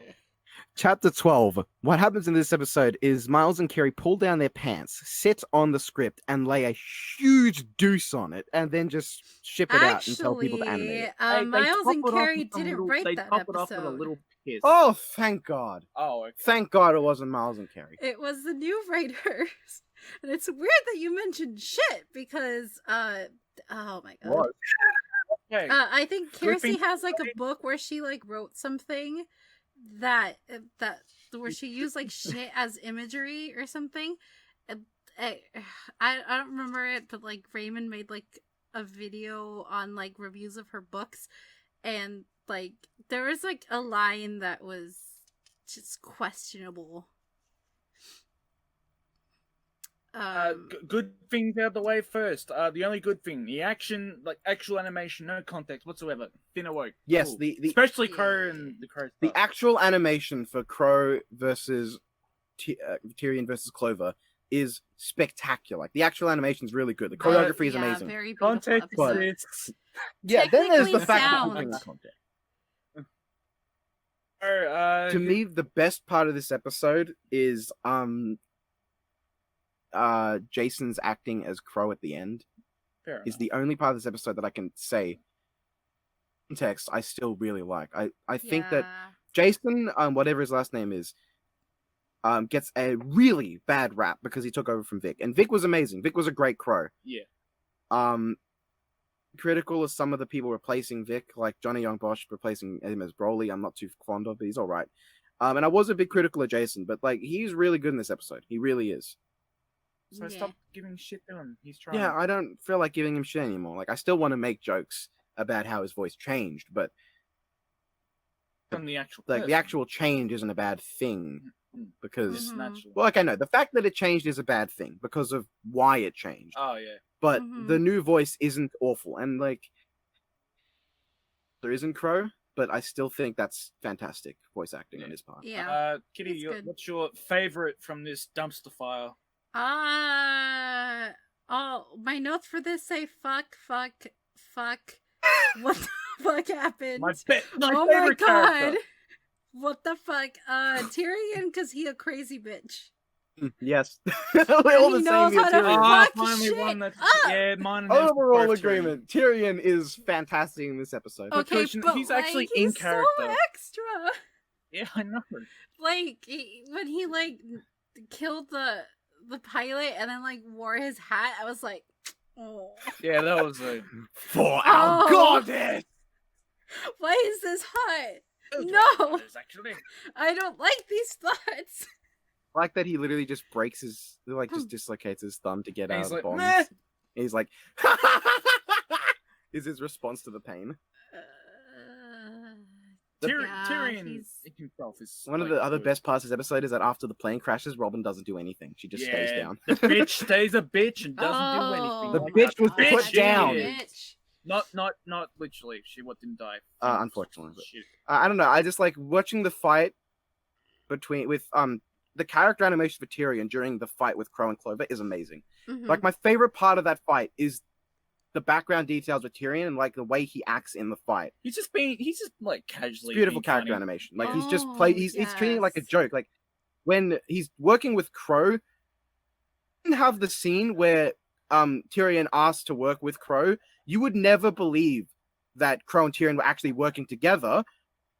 Chapter 12. What happens in this episode is Miles and Carrie pull down their pants, sit on the script, and lay a huge deuce on it, and then just ship it out and tell people to animate it. Miles and Carrie didn't write that top it off with a episode. little kiss. Oh, thank God. Oh, okay. Thank God it wasn't Miles and Carrie. It was the new writers. And it's weird that you mentioned shit because, oh my God. What? Okay. I think Kiersey Grouping- has like a book where she like wrote something that where she used like shit as imagery or something. I don't remember it, but like Raymond made like a video on like reviews of her books, and like there was like a line that was just questionable. Good things out of the way first. The only good thing, the action, like actual animation, no context whatsoever. Thinner work. Yes, Cool. the Especially Crow and the Crow. the stuff. actual animation for Crow versus Tyrion versus Clover is spectacular. Like, the actual animation is really good. The choreography is amazing. Very beautiful Context episode. is Yeah, then there's the Technically fact sound. that things context. To To me, the best part of this episode is Jason's acting as Crow at the end is the only part of this episode that I can say context I still really like. I think that Jason, whatever his last name is, gets a really bad rap because he took over from Vic, and Vic was amazing. Vic was a great Crow. Yeah. Critical of some of the people replacing Vic, like Johnny Young Bosch replacing him as Broly. I'm not too fond of, but he's all right. And I was a bit critical of Jason, but like he's really good in this episode. He really is. So Yeah. stop giving shit to him. He's trying. Yeah, I don't feel like giving him shit anymore. Like, I still want to make jokes about how his voice changed, but From the actual. like the person. actual change isn't a bad thing because It's Mhm. natural. well, okay, no, the fact that it changed is a bad thing because of why it changed. Oh yeah. But Mhm. the new voice isn't awful, and like there isn't Crow, but I still think that's fantastic voice acting on his part. Yeah. Kitty, It's good. what's your favorite from this dumpster fire? Oh, my notes for this say fuck. What the fuck happened? My Oh my favorite God. character. What the fuck? Tyrion, because he a crazy bitch. Yes, we're all he the knows same how to here. Tyrion. fuck finally shit one that. up. Yeah, mine. and Overall both Tyrion. agreement. Tyrion is fantastic in this episode. Okay, Because but he's like, actually he's in character. so extra. Yeah, I know. Like when he like killed the pilot and then like wore his hat, I was like, oh, Yeah, that was a. For our goddess! why is this hot? No. Actually. I don't like these thoughts. Like that he literally just breaks his, like, just dislocates his thumb to get And out he's of the like, bombs. "Meh." He's like, is his response to the pain. Yeah, Tyrion he's- himself is One of like, the other good. best parts of this episode is that after the plane crashes, Robin doesn't do anything. She just stays down. The bitch stays a bitch and doesn't Oh, do anything. The like bitch that. was Bitch put down. is. Not literally. She didn't die. Unfortunately, but- Shit. I don't know. I just like watching the fight with the character animation for Tyrion during the fight with Crow and Clover is amazing. Mhm. Like, my favorite part of that fight is the background details with Tyrion and like the way he acts in the fight. He's just like It's casually. beautiful being character funny. animation. Like he's Oh, just he's treating it like a yes. joke. Like when he's working with Crow, didn't have the scene where Tyrion asked to work with Crow, you would never believe that Crow and Tyrion were actually working together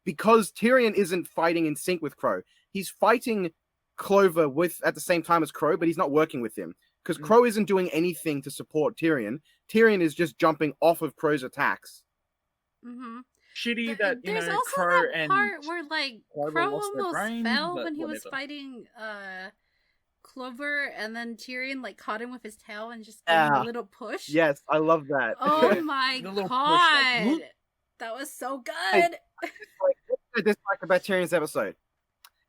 because Tyrion isn't fighting in sync with Crow. He's fighting Clover at the same time as Crow, but he's not working with him because Crow isn't doing anything to support Tyrion. Tyrion is just jumping off of Crow's attacks. Mm-hmm. Shitty that There's also Crow that and part where like Clover Crow lost their almost brain, fell but when he was whatever. fighting Clover, and then Tyrion like caught him with his tail and just gave Yeah. him a little push. Yes, I love that. Oh my The little push, god, like, whoop. that was so good. Like, what I dislike about Tyrion's episode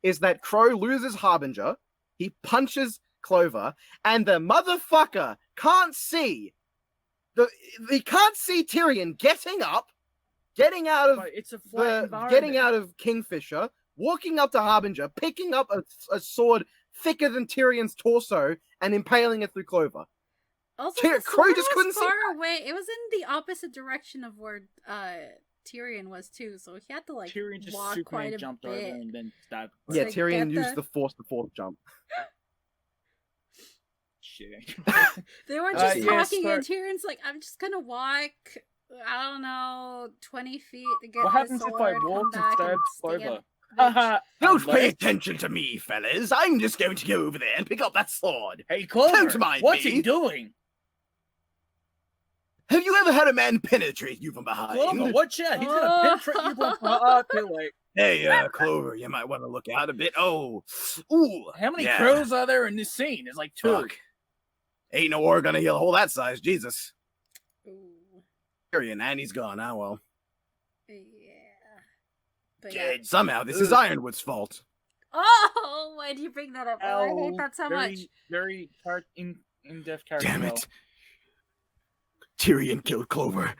is that Crow loses Harbinger, he punches Clover, and the motherfucker can't see he can't see Tyrion getting up, getting out of But it's a flat environment. getting out of Kingfisher, walking up to Harbinger, picking up a sword thicker than Tyrion's torso, and impaling it through Clover. Also, Crow the sword just was couldn't see far away. It was in the opposite direction of where Tyrion was too, so he had to like Tyrion just walk Superman quite a jumped bit. over and then stabbed. Yeah, like, Tyrion get used the- the force jump. Shit. They were just yes, talking, but- and Tyrion's like, "I'm just gonna walk, I don't know, 20 feet to get What the happens if sword, I come walked and back stabbed stab Clover? bitch." Haha. Don't pay Unless- attention to me, fellas. I'm just going to go over there and pick up that sword. Hey, Clover, Don't mind what's me. he doing? Have you ever had a man penetrate you from behind? Clover, watch out. He's gonna penetrate you from too late. Hey, Clover, you might want to look out a bit. Oh, ooh. How many yeah. crows are there in this scene? There's like 2. Fuck. Ain't no war gonna heal a hole that size, Jesus. Ooh, Tyrion, and he's gone. Ah, well. yeah. But yeah. Dead. Somehow, this is Ironwood's fault. Oh, why'd you bring that up? Oh, I hate that so very, much. Very in-depth character. Damn development. it. Tyrion killed Clover.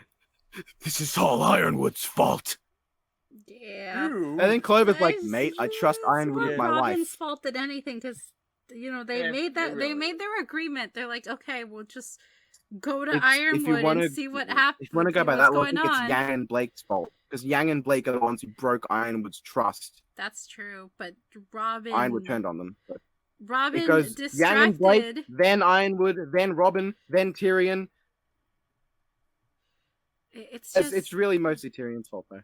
This is all Ironwood's fault. Yeah. Ew. And then Clover's like, It's- mate, I trust it's Ironwood more with my Robin's life. fault than anything, because they Yeah, made that it they really made their agreement. They're like, okay, we'll just go to If Ironwood you wanna- and see what happens. If you want to go by what's that logic, going it's on. Yang and Blake's fault. Because Yang and Blake are the ones who broke Ironwood's trust. That's true, but Robin. Ironwood turned on them. But Robin it goes distracted. Yang and Blake, then Ironwood, then Robin, then Tyrion. It's just It's really mostly Tyrion's fault, though.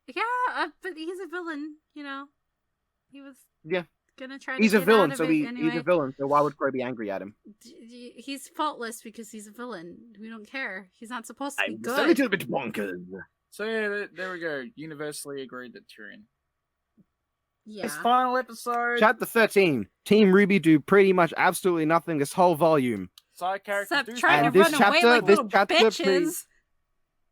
yeah, but he's a villain. He was Yeah. gonna try. To He's a get villain, out of so it he's anyway. a villain. So why would Crow be angry at him? He's faultless because he's a villain. We don't care. He's not supposed to be I'm good. a little bit bonkers. So yeah, there we go. Universally agreed that Tyrion. Yeah. This final episode. Chapter 13. Team RWBY do pretty much absolutely nothing this whole volume. Side characters Except do trying And to stuff. this run away chapter- like this little chapter bitches.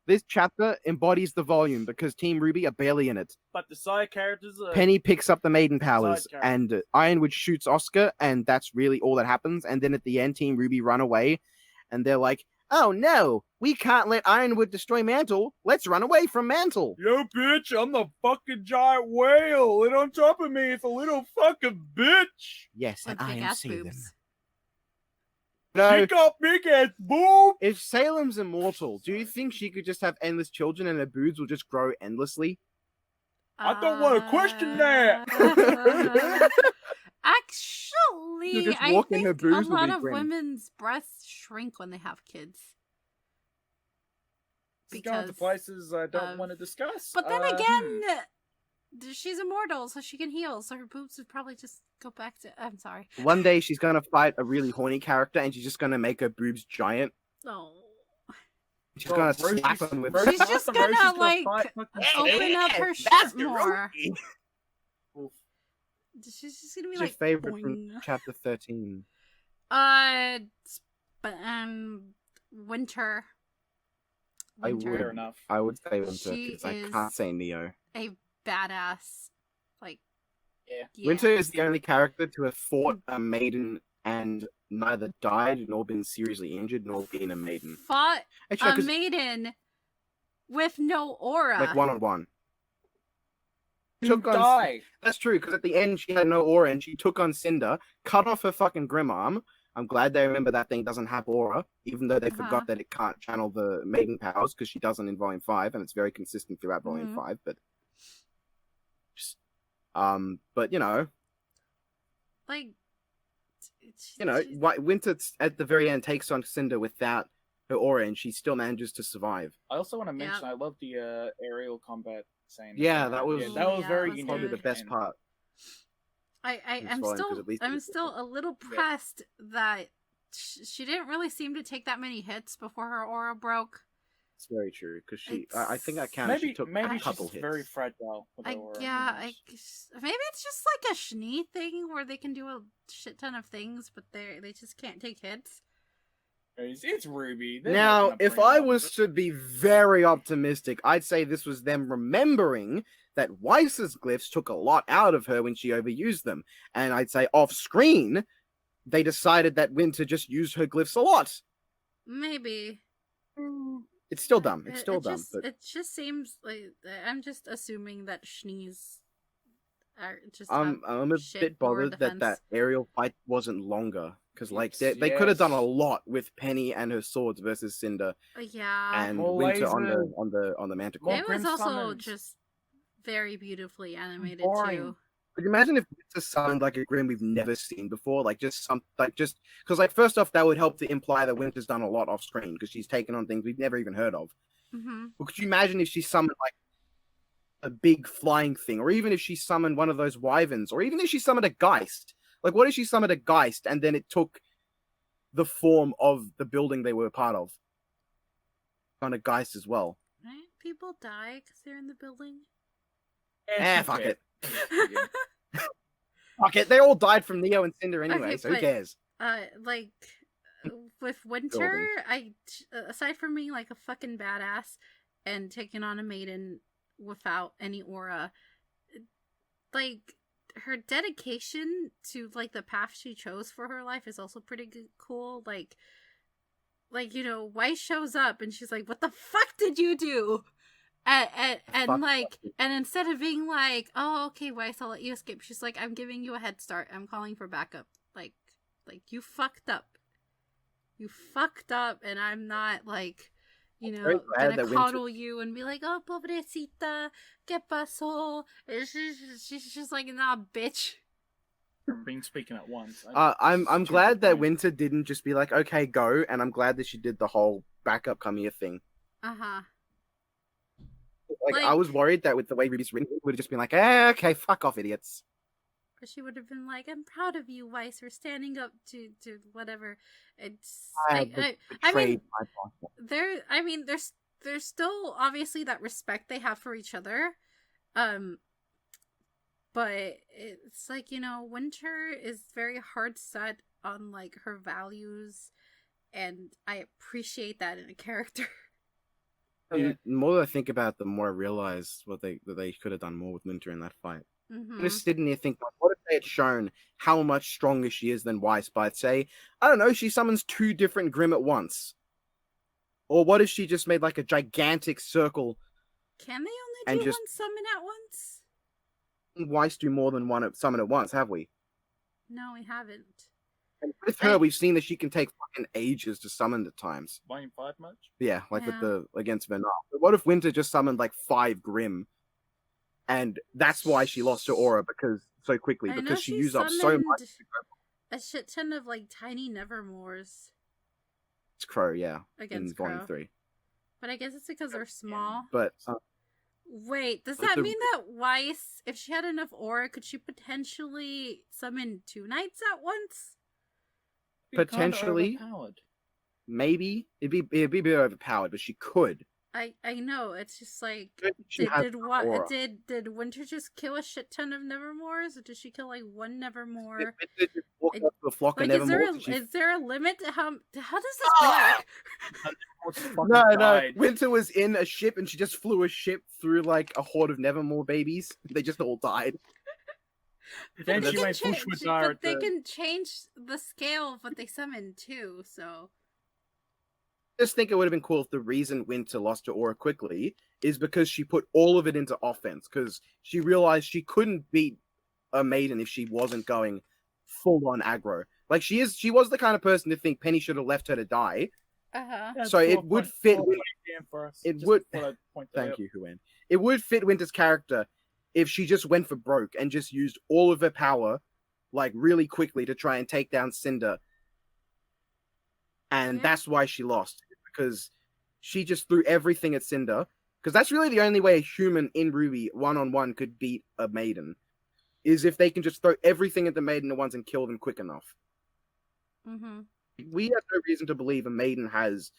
This chapter embodies the volume because Team RWBY are barely in it. But the side characters are. Penny picks up the maiden powers, Side character. and Ironwood shoots Oscar, and that's really all that happens. And then at the end, Team RWBY run away, and they're like, "Oh no, we can't let Ironwood destroy Mantle. Let's run away from Mantle." Yo, bitch, I'm the fucking giant whale, and on top of me, it's a little fucking bitch. Yes, With and I big am ass see them. boobs. No, She got big ass boob. if Salem's immortal, do you think she could just have endless children and her boobs will just grow endlessly? I don't wanna question that. Actually, You just I walk in, think her a boobs will lot be of grim. women's breasts shrink when they have kids. She's going to Because places I don't of- want to discuss. But then Hmm. again, she's immortal, so she can heal. So her boobs would probably just go back to. I'm sorry. One day she's gonna fight a really horny character, and she's just gonna make her boobs giant. No. She's gonna slap them with. She's just gonna, like, open up her shirt more. Oof. She's just gonna be What's like. your favorite boing. from chapter 13? Winter. I Winter. would. Fair enough. I would say Winter She because I is- can't say Neo. A badass. Like. Yeah. Winter is the only character to have fought a maiden and neither died nor been seriously injured nor been a maiden. Fought Actually, a 'cause, maiden with no aura. like one-on-one. Took Took on. die. That's true because at the end she had no aura and she took on Cinder, cut off her fucking grim arm, I'm glad they remember that thing doesn't have aura, even though they Uh-huh. forgot that it can't channel the maiden powers because she doesn't in Volume 5, and it's very consistent throughout Volume Mhm. 5. But just, but Like, why Winter at the very end takes on Cinder without her aura, and she still manages to survive. I also want to Yeah. mention I love the aerial combat scene. Yeah, that was that was yeah, very that was probably the good. best part. I'm It's fine, 'cause at least it I'm was still a little pressed that she didn't really seem to take that many hits before her aura broke. It's very true because I think I counted. Maybe She took maybe a couple she's hits. very fragile. With her aura, who knows? Maybe it's just like a Schnee thing where they can do a shit ton of things, but they just can't take hits. It's Ruby. They're not Now, gonna if bring I up- was to be very optimistic, I'd say this was them remembering that Weiss's glyphs took a lot out of her when she overused them. And I'd say off screen, they decided that Winter just used her glyphs a lot. Maybe. It's still dumb. It's still dumb. Just, But it just seems like I'm just assuming that Schnees are just. I'm a shit bit aura bothered that defense. aerial fight wasn't longer. Because Yes, they could have done a yes. lot with Penny and her swords versus Cinder Yeah. and More Winter on lasers. the Manticore. More It was Grim also summons. just very beautifully animated Boring. too. Could you imagine if Winter summoned like a Grim we've never seen before? Because first off, that would help to imply that Winter's done a lot off screen because she's taken on things we've never even heard of. Mm-hmm. But could you imagine if she summoned like a big flying thing, or even if she summoned one of those wyverns, or even if she summoned a Geist? Like, what if she summoned a Geist and then it took the form of the building they were a part of? On a Geist as well. Right? People die because they're in the building. Fuck it. Yeah. Fuck it. They all died from Neo and Cinder anyway, Okay, so who but- cares? Like with Winter, aside from being like a fucking badass and taking on a maiden without any aura, like her dedication to like the path she chose for her life is also pretty cool. Like Weiss shows up and she's like, "What the fuck did you do?" And instead of being like, "Oh, okay, Weiss, I'll let you escape," she's like, "I'm giving you a head start. I'm calling for backup." Like you fucked up. You fucked up, and I'm not like, very glad gonna that coddle you and be like, "Oh, pobrecita, ¿qué pasó?" She's just like, "Nah, bitch." Being speaking at once. I'm glad that Stupid. Winter didn't just be like, okay, go, and I'm glad that she did the whole backup come here thing. Uh-huh. Like, Like- I was worried that with the way Ruby's written, it would have just been like, okay, fuck off, idiots. Or she would have been like, "I'm proud of you, Weiss, for standing up to whatever." It's I betrayed my partner. there's still obviously that respect they have for each other. But it's like, Winter is very hard set on like her values, and I appreciate that in a character. Yeah. The more I think about it, the more I realize that they could have done more with Winter in that fight. Mm-hmm. I'm just sitting there thinking, like, what if they had shown how much stronger she is than Weiss by, say, I don't know, she summons 2 different Grimm at once? Or what if she just made like a gigantic circle Can they And only do just- one summon at once? and Weiss do more than one summon at once, have we? No, we haven't. And with her, we've seen that she can take fucking ages to summon at times. Volume 5 much? Yeah, like Yeah. with against Vernal. But what if Winter just summoned like 5 Grimm? And that's why she lost her aura so quickly, I know because she she used up so summoned much. a shit ton of like tiny Nevermores It's Crow, yeah, against in Volume Crow. 3. But I guess it's because they're small. But Wait, does Like that the- mean that Weiss, if she had enough aura, could she potentially summon 2 knights at once? Be kinda Potentially. overpowered. maybe it'd be a bit overpowered, but she could. I know, it's just like, She has did aura. Winter just kill a shit ton of Nevermores, or did she kill like one Nevermore? If Winter just walked It- up to a flock Like, of is there Nevermore, a limit to how does this Ah! work? Fucking No. died. Winter was in a ship and she just flew a ship through like a horde of Nevermore babies. They just all died. Then But she they went can push with change- Zara. But they can change the scale of what they summon too, so Just think it would have been cool if the reason Winter lost her aura quickly is because she put all of it into offense, because she realized she couldn't beat a maiden if she wasn't going full on aggro. Like she was the kind of person to think Penny should have left her to die. Uh-huh. So it would fit. It would. Thank Thank you, Huen. It would fit Winter's character if she just went for broke and just used all of her power, like really quickly, to try and take down Cinder. And Yeah. that's why she lost, because she just threw everything at Cinder. Because that's really the only way a human in RWBY one-on-one could beat a maiden, is if they can just throw everything at the maiden at once and kill them quick enough. Mm-hmm. We have no reason to believe a maiden has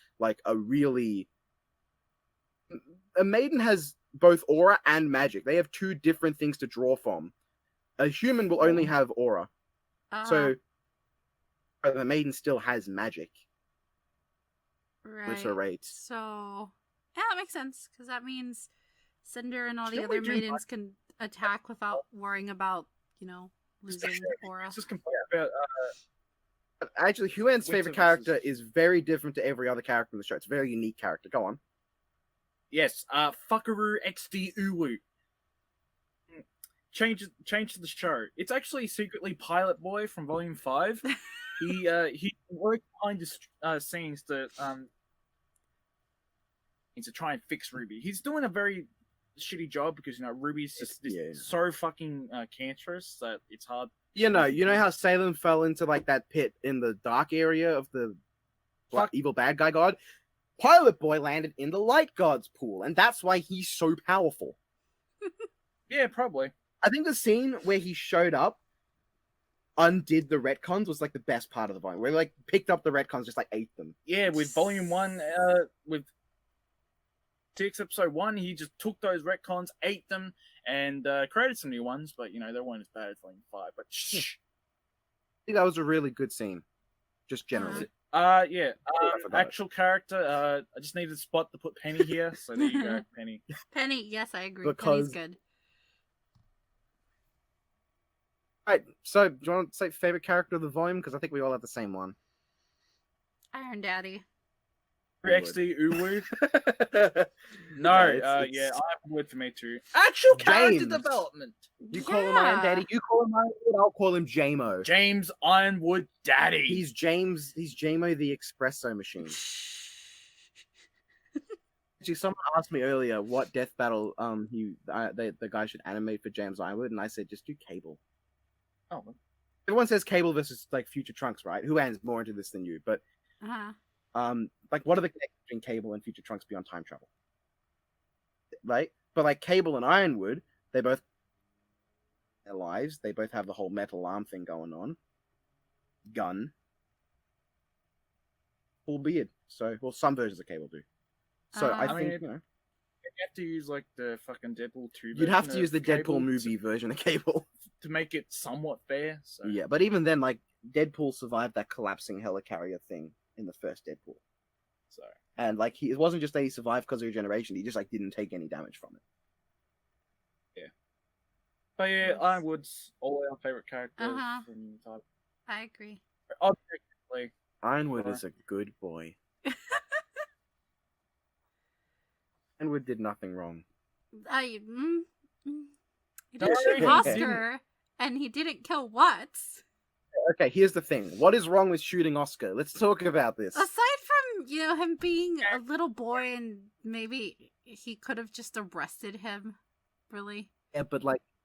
a maiden has both aura and magic. They have two different things to draw from. A human will only have aura. So the maiden still has magic. With her rates. So yeah, that makes sense, because that means Cinder and all the Shouldn't other we do maidens can attack without worrying about, losing aura. Just compare about Actually, Huan's Winter favorite character is very different to every other character in the show. It's a very unique character. Go on. yes, Fuckaroo XD Uwu. Change to the show. It's actually secretly Pilot Boy from Volume 5. He worked behind the scenes to try and fix RWBY. He's doing a very shitty job because RWBY's just so fucking cancerous that it's hard. You know how Salem fell into that pit in the dark area of the evil bad guy god? Pilot Boy landed in the light god's pool, and that's why he's so powerful. Yeah, probably. I think the scene where he showed up, undid the retcons, was the best part of the volume. Where he picked up the retcons, just ate them. Yeah, with Volume 1, with 6 Episode 1, he just took those retcons, ate them, and created some new ones, but they weren't as bad as Volume 5. But shh. I think that was a really good scene, just generally. Yeah. I forgot Actual character. I just needed a spot to put Penny here, so there you go, Penny. Penny, yes, I agree. Because- Penny's good. Alright, so do you want to say favorite character of the volume? Because I think we all have the same one. Iron Daddy. XD Uwu. No, it's- yeah, I have a word for me too. Actual character James. development. You call him Iron Daddy, you call him Ironwood, I'll call him Jamo. James Ironwood Daddy. He's Jamo the espresso machine. Actually, someone asked me earlier what death battle the guy should animate for James Ironwood, and I said just do Cable. Oh, Everyone says Cable versus Future Trunks, right? Who is more into this than you? But Uh-huh. what are the connections between Cable and Future Trunks beyond time travel? Right? But Cable and Ironwood, they both their lives. They both have the whole metal arm thing going on. Gun. Full beard. So, some versions of Cable do. So I I think mean, You have to use the fucking Deadpool 2 you'd have version to use the of Cable Deadpool movie version of Cable. to make it somewhat fair. So. Yeah, but even then, Deadpool survived that collapsing helicarrier thing in the first Deadpool. So And it wasn't just that he survived because of regeneration; he just didn't take any damage from it. But yeah, Ironwood's all our favorite characters Uh-huh. from the type. I agree. Objectively, Ironwood Sure. is a good boy. Ironwood did nothing wrong. He No, didn't shoot he Oscar, and he didn't kill Watts. Okay, here's the thing: what is wrong with shooting Oscar? Let's talk about this. Aside from, him being a little boy, and maybe he could have just arrested him, really. Yeah, but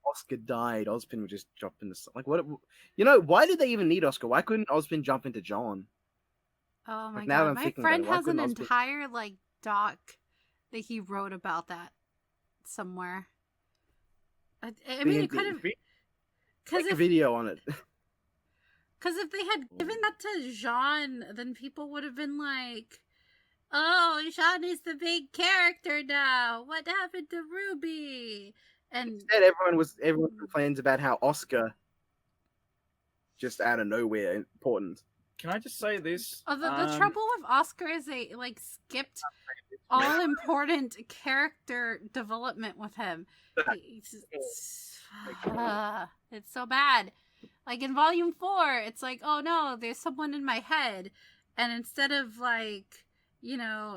Oscar died, Ozpin would just jump into what? Why did they even need Oscar? Why couldn't Ozpin jump into John? Oh my now that god, I'm my thinking friend about it, why has an couldn't Ozpin- entire, doc that he wrote about that somewhere. I mean, it could have... Because Make a video on it. Because if they had given that to Jean, then people would have been like, "Oh, Jean is the big character now. What happened to RWBY?" And Instead, everyone complains about how Oscar just out of nowhere important. can I just say this? the trouble with Oscar is they skipped all important character development with him. It's so bad. In Volume 4, it's oh no, there's someone in my head. And instead of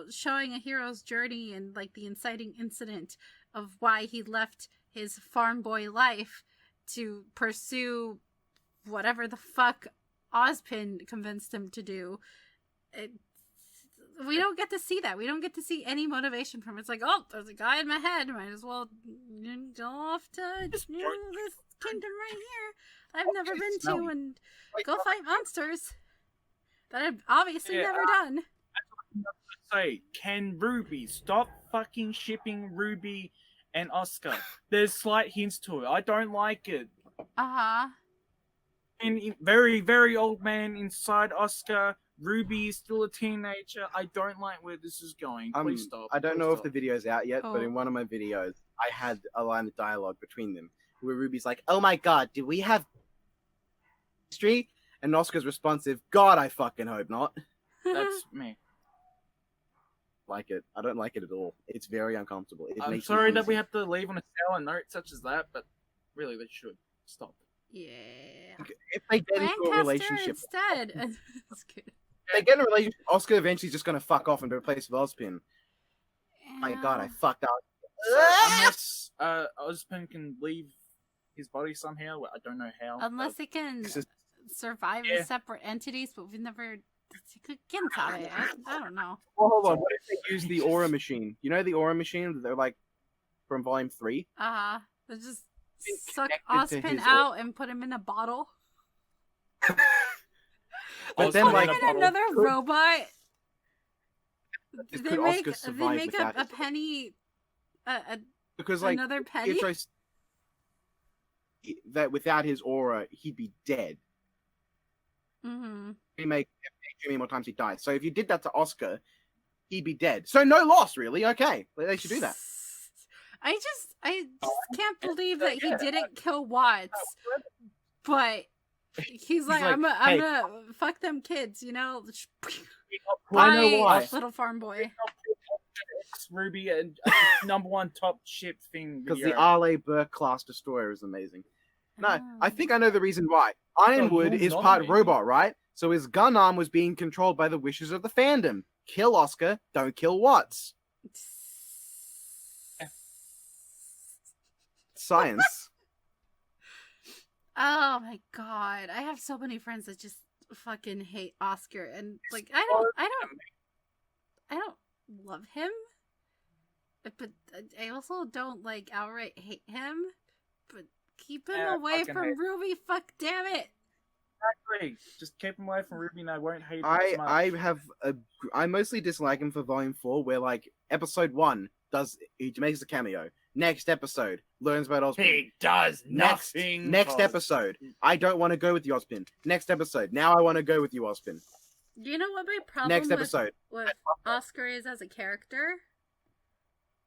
showing a hero's journey and the inciting incident of why he left his farm boy life to pursue whatever the fuck Ozpin convinced him to do. We don't get to see that. We don't get to see any motivation from it. It's like, oh, there's a guy in my head. Might as well go off to this kingdom right here I've never been to and go fight monsters that I've obviously never done. Say, can RWBY stop fucking shipping Ruby and Oscar? There's slight hints to it. I don't like it. And very, very old man inside Oscar. RWBY is still a teenager. I don't like where this is going. Please stop. I don't Please know stop. if the video's out yet, but in one of my videos, I had a line of dialogue between them where Ruby's like, "Oh my god, do we have history?" And Oscar's responsive, "God, I fucking hope not." That's me. Like it. I don't like it at all. It's very uncomfortable. I'm sorry that we have to leave on a sour note such as that, but really, they should stop. Yeah. If they get into a Lancaster relationship, instead. That's good. if they get in a relationship, Oscar eventually just gonna fuck off and be replaced with Ozpin. My god, I fucked up. Unless Ozpin can leave his body somehow, I don't know how. Unless they can survive as separate entities, but we've never. I don't know. Well, hold on. What if they use the aura machine? You know the aura machine that they're like from Volume 3? They just suck connected to Ozpin his out and put him in a bottle. But then, Put like, him in another robot. Could They Oscar make survive a without it? penny. Because like Another penny. Pietro, that without his aura, he'd be dead. Mm-hmm. He make too many more times he dies. So if you did that to Oscar, he'd be dead. So no loss, really. Okay, they should do that. I just can't believe that he didn't kill Watts, but he's like, I'm gonna fuck them kids, you know. I know why. Little farm boy. RWBY and number one top ship thing. Because the Arleigh Burke class destroyer is amazing. No, I think I know the reason why. Ironwood is not part amazing. robot, right? So his gun arm was being controlled by the wishes of the fandom. Kill Oscar, don't kill Watts. Science. Oh my god, I have so many friends that just fucking hate Oscar, and like I don't love him, but I also don't like outright hate him. But keep him away from RWBY. Fuck, damn it. Exactly. Just keep him away from RWBY, and I won't hate him as much. I mostly dislike him for Volume 4, where like Episode 1 he makes a cameo. Next episode, learns about Ozpin. He does nothing. Next episode, I don't want to go with you, Ozpin. Next episode, now I want to go with you, Ozpin. Do you know what my problem Next episode. with Oscar is as a character?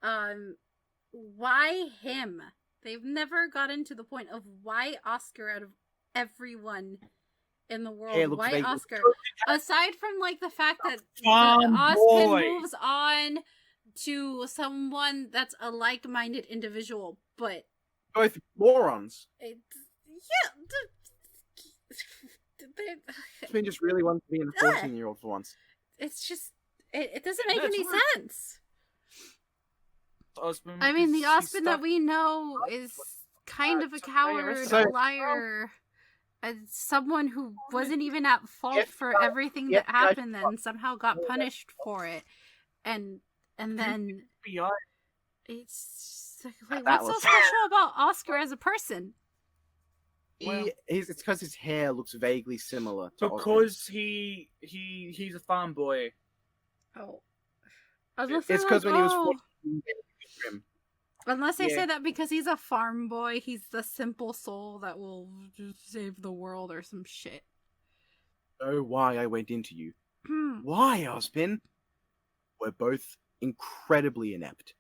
Why him? They've never gotten to the point of why Oscar out of everyone in the world. Why Oscar? Aside from like the fact that Ozpin moves on to someone that's a like-minded individual, but both morons. Ozpin just really wants to be a 14-year-old for once. It's just it doesn't make any sense. Ozpin, I mean, the Ozpin that we know is kind of a coward, a liar, someone who wasn't even at fault for everything that happened, and somehow got punished for it, and then it's like, what's so special about Oscar as a person? It's because his hair looks vaguely similar to because he's a farm boy. Oh, it's because when he was 14, unless they say that because he's a farm boy, he's the simple soul that will just save the world or some shit. Oh, why I went into you. Why, Ozpin? We're both incredibly inept.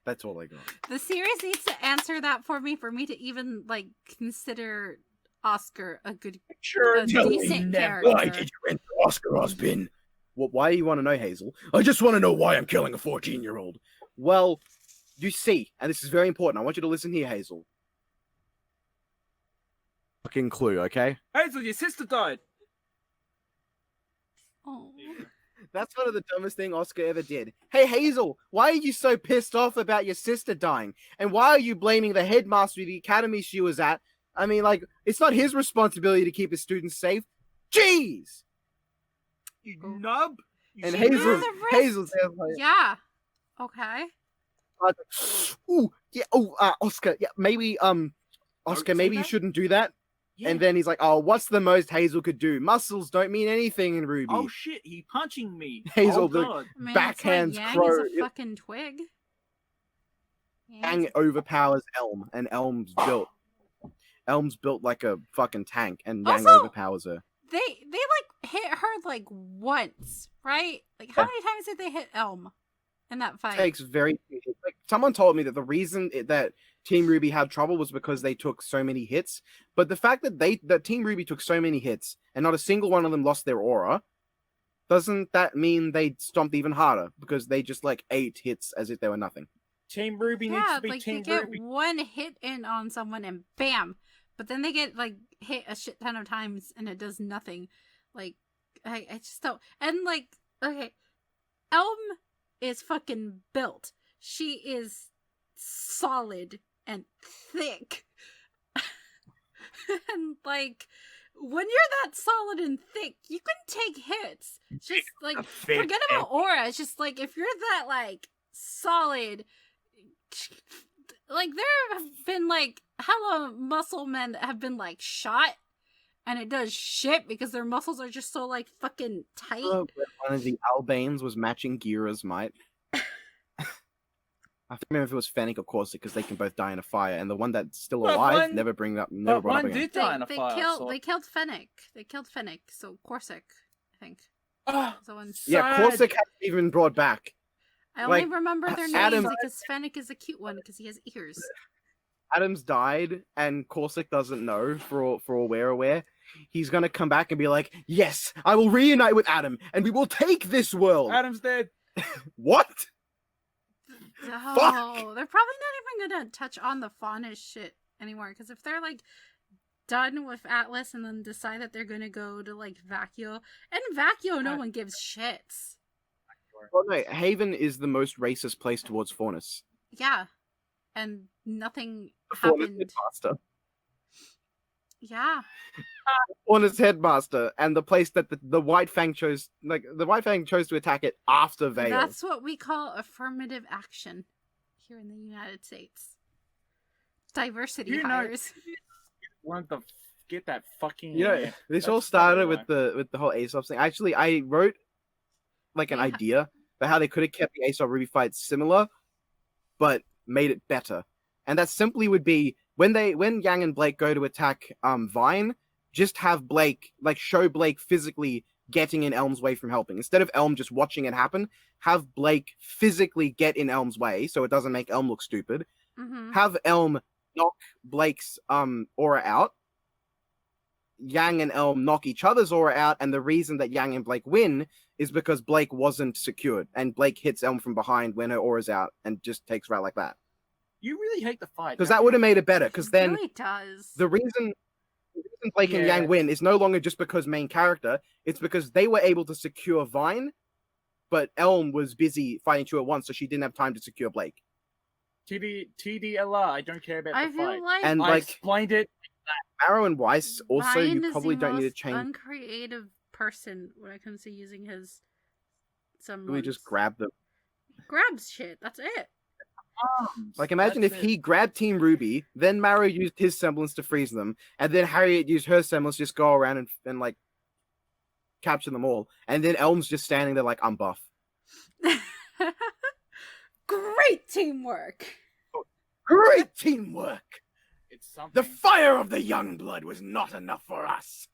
That's all I got. The series needs to answer that for me to even like consider Oscar a good, decent character. Why did you enter Oscar, Ozpin? Why do you want to know, Hazel? I just want to know why I'm killing a 14-year-old. Well, you see, and this is very important. I want you to listen here, Hazel. Fucking clue, okay? Hazel, your sister died. Oh. That's one of the dumbest thing Oscar ever did. Hey, Hazel, why are you so pissed off about your sister dying? And why are you blaming the headmaster of the academy she was at I mean, like, it's not his responsibility to keep his students safe. Jeez! You nub. You And She knew Hazel's, the risk. Hazel's like, Yeah. Okay. ooh, yeah, Oscar, yeah, maybe, Oscar, say maybe you that? shouldn't do that. Yeah. And then he's like, oh, what's the most Hazel could do? Muscles don't mean anything in RWBY. Oh shit! He punching me. Hazel, Oh the- god. I mean, Backhands it's like Yang crow. is a fucking twig. Yang overpowers Elm, and Elm's built like a fucking tank, and Yang Also- overpowers her. They like hit her like once, right? Like how Yeah. many times did they hit Elm in that fight? Takes very like someone told me that the reason that Team RWBY had trouble was because they took so many hits. But the fact that Team RWBY took so many hits and not a single one of them lost their aura, doesn't that mean they stomped even harder because they just like 8 hits as if they were nothing? Team RWBY needs Yeah, to be like Team you get RWBY. one hit in on someone and bam, but then they get like hit a shit ton of times and it does nothing. Like I just don't. And like okay, Elm is fucking built. She is solid and thick. And like when you're that solid and thick, you can take hits. Just like forget about aura. It's just like if you're that like solid, like there have been like hella muscle men that have been like shot and it does shit because their muscles are just so like fucking tight. One of the Albanes was matching Gira's might. I don't remember if it was Fennec or Corsic because they can both die in a fire, and the one that's still Well, alive one- never brought up one again. did die in a They fire. killed Fennec. They killed Fennec, so Corsic, I think. Ah, So one. Yeah, sad. Corsic hasn't even brought back. I only like, remember their Adam- names because Fennec is a cute one because he has ears. Adam's died, and Corsic doesn't know. For all we're aware, he's gonna come back and be like, "Yes, I will reunite with Adam, and we will take this world." Adam's dead. What? Oh, they're probably not even gonna touch on the faunish shit anymore because if they're like done with Atlas and then decide that they're gonna go to like Vacuo, and Vacuo no one gives shits. Well, no, Haven is the most racist place towards Faunus. Yeah, and nothing Faunus happened. headmaster. Yeah, Faunus headmaster, and the place that the White Fang chose, like the White Fang chose to attack it after Vale. that's what we call affirmative action here in the United States. Diversity You know- hires. Want to get that fucking. Yeah, this That's all started funny, with the whole Aesop thing. Actually, I wrote like an Yeah. idea for how they could have kept the Aesop RWBY fight similar, but made it better. And that simply would be when Yang and Blake go to attack Vine, just have Blake show Blake physically getting in Elm's way from helping. Instead of Elm just watching it happen, have Blake physically get in Elm's way so it doesn't make Elm look stupid. Mm-hmm. Have Elm knock Blake's aura out. Yang and Elm knock each other's aura out, and the reason that Yang and Blake win is because Blake wasn't secured, and Blake hits Elm from behind when her aura's out and just takes her out like that. You really hate the fight. Because don't that would you? have made it better. Because It then really does. the reason Blake and Yeah. Yang win is no longer just because main character, it's because they were able to secure Vine, but Elm was busy fighting two at once, so she didn't have time to secure Blake. TDLR. I don't care about I the feel fight. like And I like explained it. Arrow and Weiss, also Ryan you is probably the don't need to most change. uncreative person when it comes to using his Really just grab them. grabs shit. That's it. Arms. Like, imagine That's if it. he grabbed Team RWBY, then Maro used his semblance to freeze them, and then Harriet used her semblance to just go around and like capture them all, and then Elm's just standing there like, I'm buff. Great teamwork. Great teamwork! It's something. The fire of the young blood was not enough for us.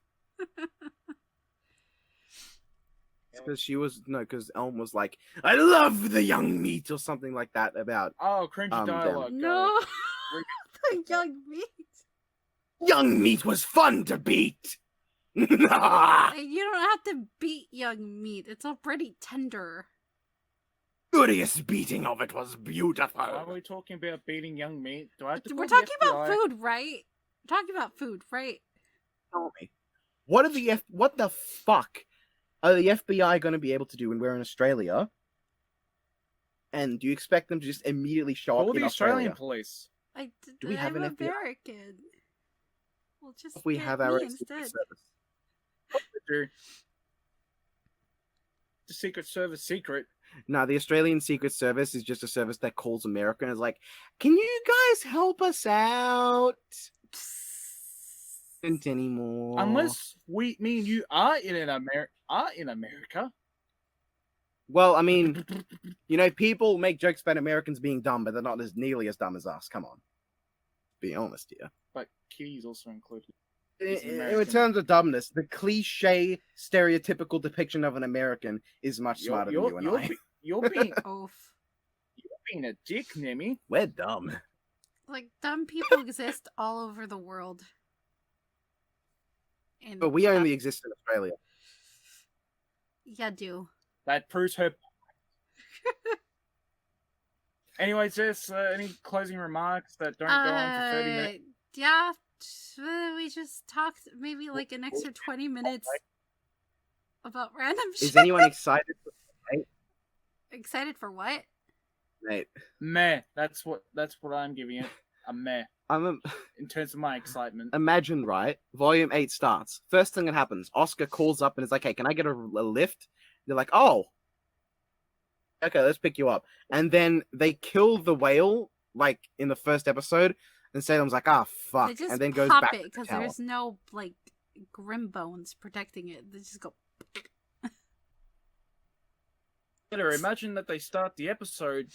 Because Elm was like, I love the young meat, or something like that about Oh, cringy them. dialogue. No, the young meat. young meat was fun to beat. You don't have to beat young meat. It's already tender. Goodiest beating of it was Why are beautiful. we talking about beating young meat? Do I have to We're call the talking about FBI? food, right? We're talking about food, right? Tell me, what the fuck are the FBI going to be able to do when we're in Australia? And do you expect them to just immediately show up Call in the Australian Australia? police. I, Do we have I'm an FBI? American. We'll just If we get have our me own secret instead. service. The Secret Service secret. No, the Australian Secret Service is just a service that calls America and is like, "Can you guys help us out?" Isn't anymore. Unless me and you are in America. Well, I mean, you know, people make jokes about Americans being dumb, but they're not as nearly as dumb as us. Come on, be honest here. But Kitty's also included. In terms of dumbness, the cliche, stereotypical depiction of an American is much smarter than you and I. You're being Oof. a dick, Nemi. We're dumb. Like, dumb people exist all over the world. And But we only exist in Australia. Yeah, do. That proves her. Anyways, there's any closing remarks that don't go on for 30 minutes? Yeah, we just talked maybe like an extra 20 minutes about random shit. Is anyone excited for tonight? Excited for what? Mate, Meh. That's what I'm giving it. A meh. in terms of my excitement. Imagine, right? Volume 8 starts. First thing that happens, Oscar calls up and is like, "Hey, can I get a lift?" They're like, "Oh, okay, let's pick you up." And then they kill the whale, like in the first episode, and Salem's like, "Ah, fuck," They just and then goes pop back it to the because tower. there's no like grim bones protecting it. They just go. Imagine that they start the episode,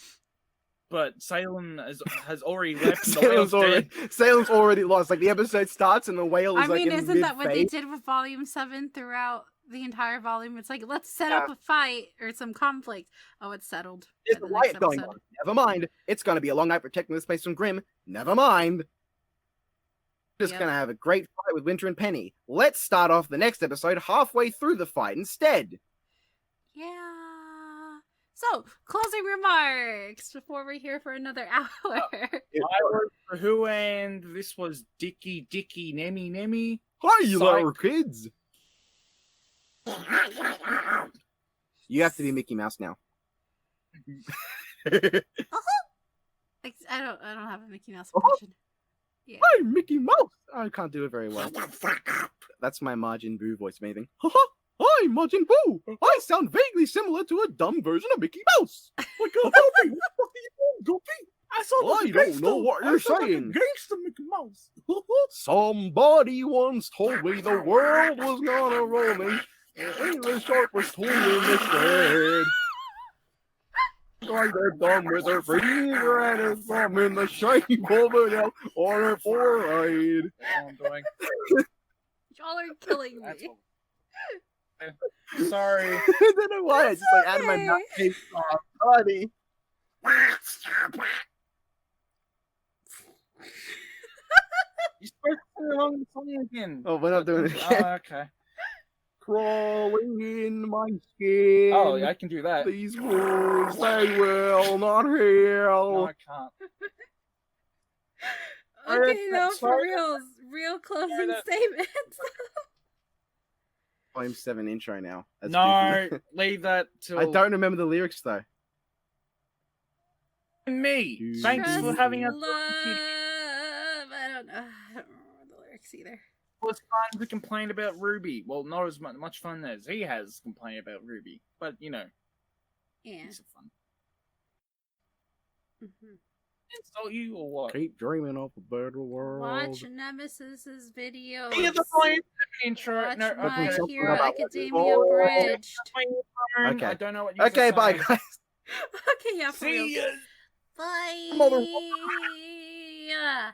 but Salem has already left. And the whale's dead. Salem's already lost. Like the episode starts and the whale is I mean, like in isn't that what they mid-phase. did with Volume 7 throughout the entire volume? It's like, let's set up a fight or some conflict. Oh, it's settled. There's at a the next riot going on. episode. Never mind. It's going to be a long night protecting this place from Grim. Never mind. Just Yep. going to have a great fight with Winter and Penny. Let's start off the next episode halfway through the fight instead. Yeah. So, closing remarks before we're here for another hour. I wrote for Who, and this was Dicky Nemi. Hi, you Psych. little kids. You have to be Mickey Mouse now. I don't have a Mickey Mouse impression. Yeah. Hi, Mickey Mouse. I can't do it very well. That's my Majin Buu voice, maybe. Hi, Majin Buu. I sound vaguely similar to a dumb version of Mickey Mouse. Like a Guppy. What the fuck are you doing, Guppy? I don't know what you're saying. Gangster Mickey Mouse. Somebody once told me the world was gonna roll me. The shark was told me instead. Like a dumb with her finger and his thumb in the shape of an L on her forehead. That's what I'm doing. Y'all are killing That's me. what... Sorry. I don't know why. I just like added my okay. mouth taste off. Buddy. You're supposed to sing along the song again. Oh, we're not doing it again. Oh, okay. Crawling in my skin. Oh, yeah, I can do that. These wounds, they will not heal. No, I can't. Okay, no, for Sorry. real closing that- statements. Volume 7 intro now. That's No, creepy. leave that till I don't remember the lyrics though. me. Thanks for Trust having us. love. I don't know. I don't remember the lyrics either. It was fun to complain about RWBY. Well, not as much fun as he has complained about RWBY, but you know, Yeah. it's fun. Mhm. Insult you or what? Keep dreaming of a better world. Watch Nemesis's videos. He has a fine intro. Watch No, My something Hero about Academia what- Abridged. Okay. I don't know what you Okay, just bye said. guys. Okay, yeah, for real. See ya. Bye. Mother- Yeah.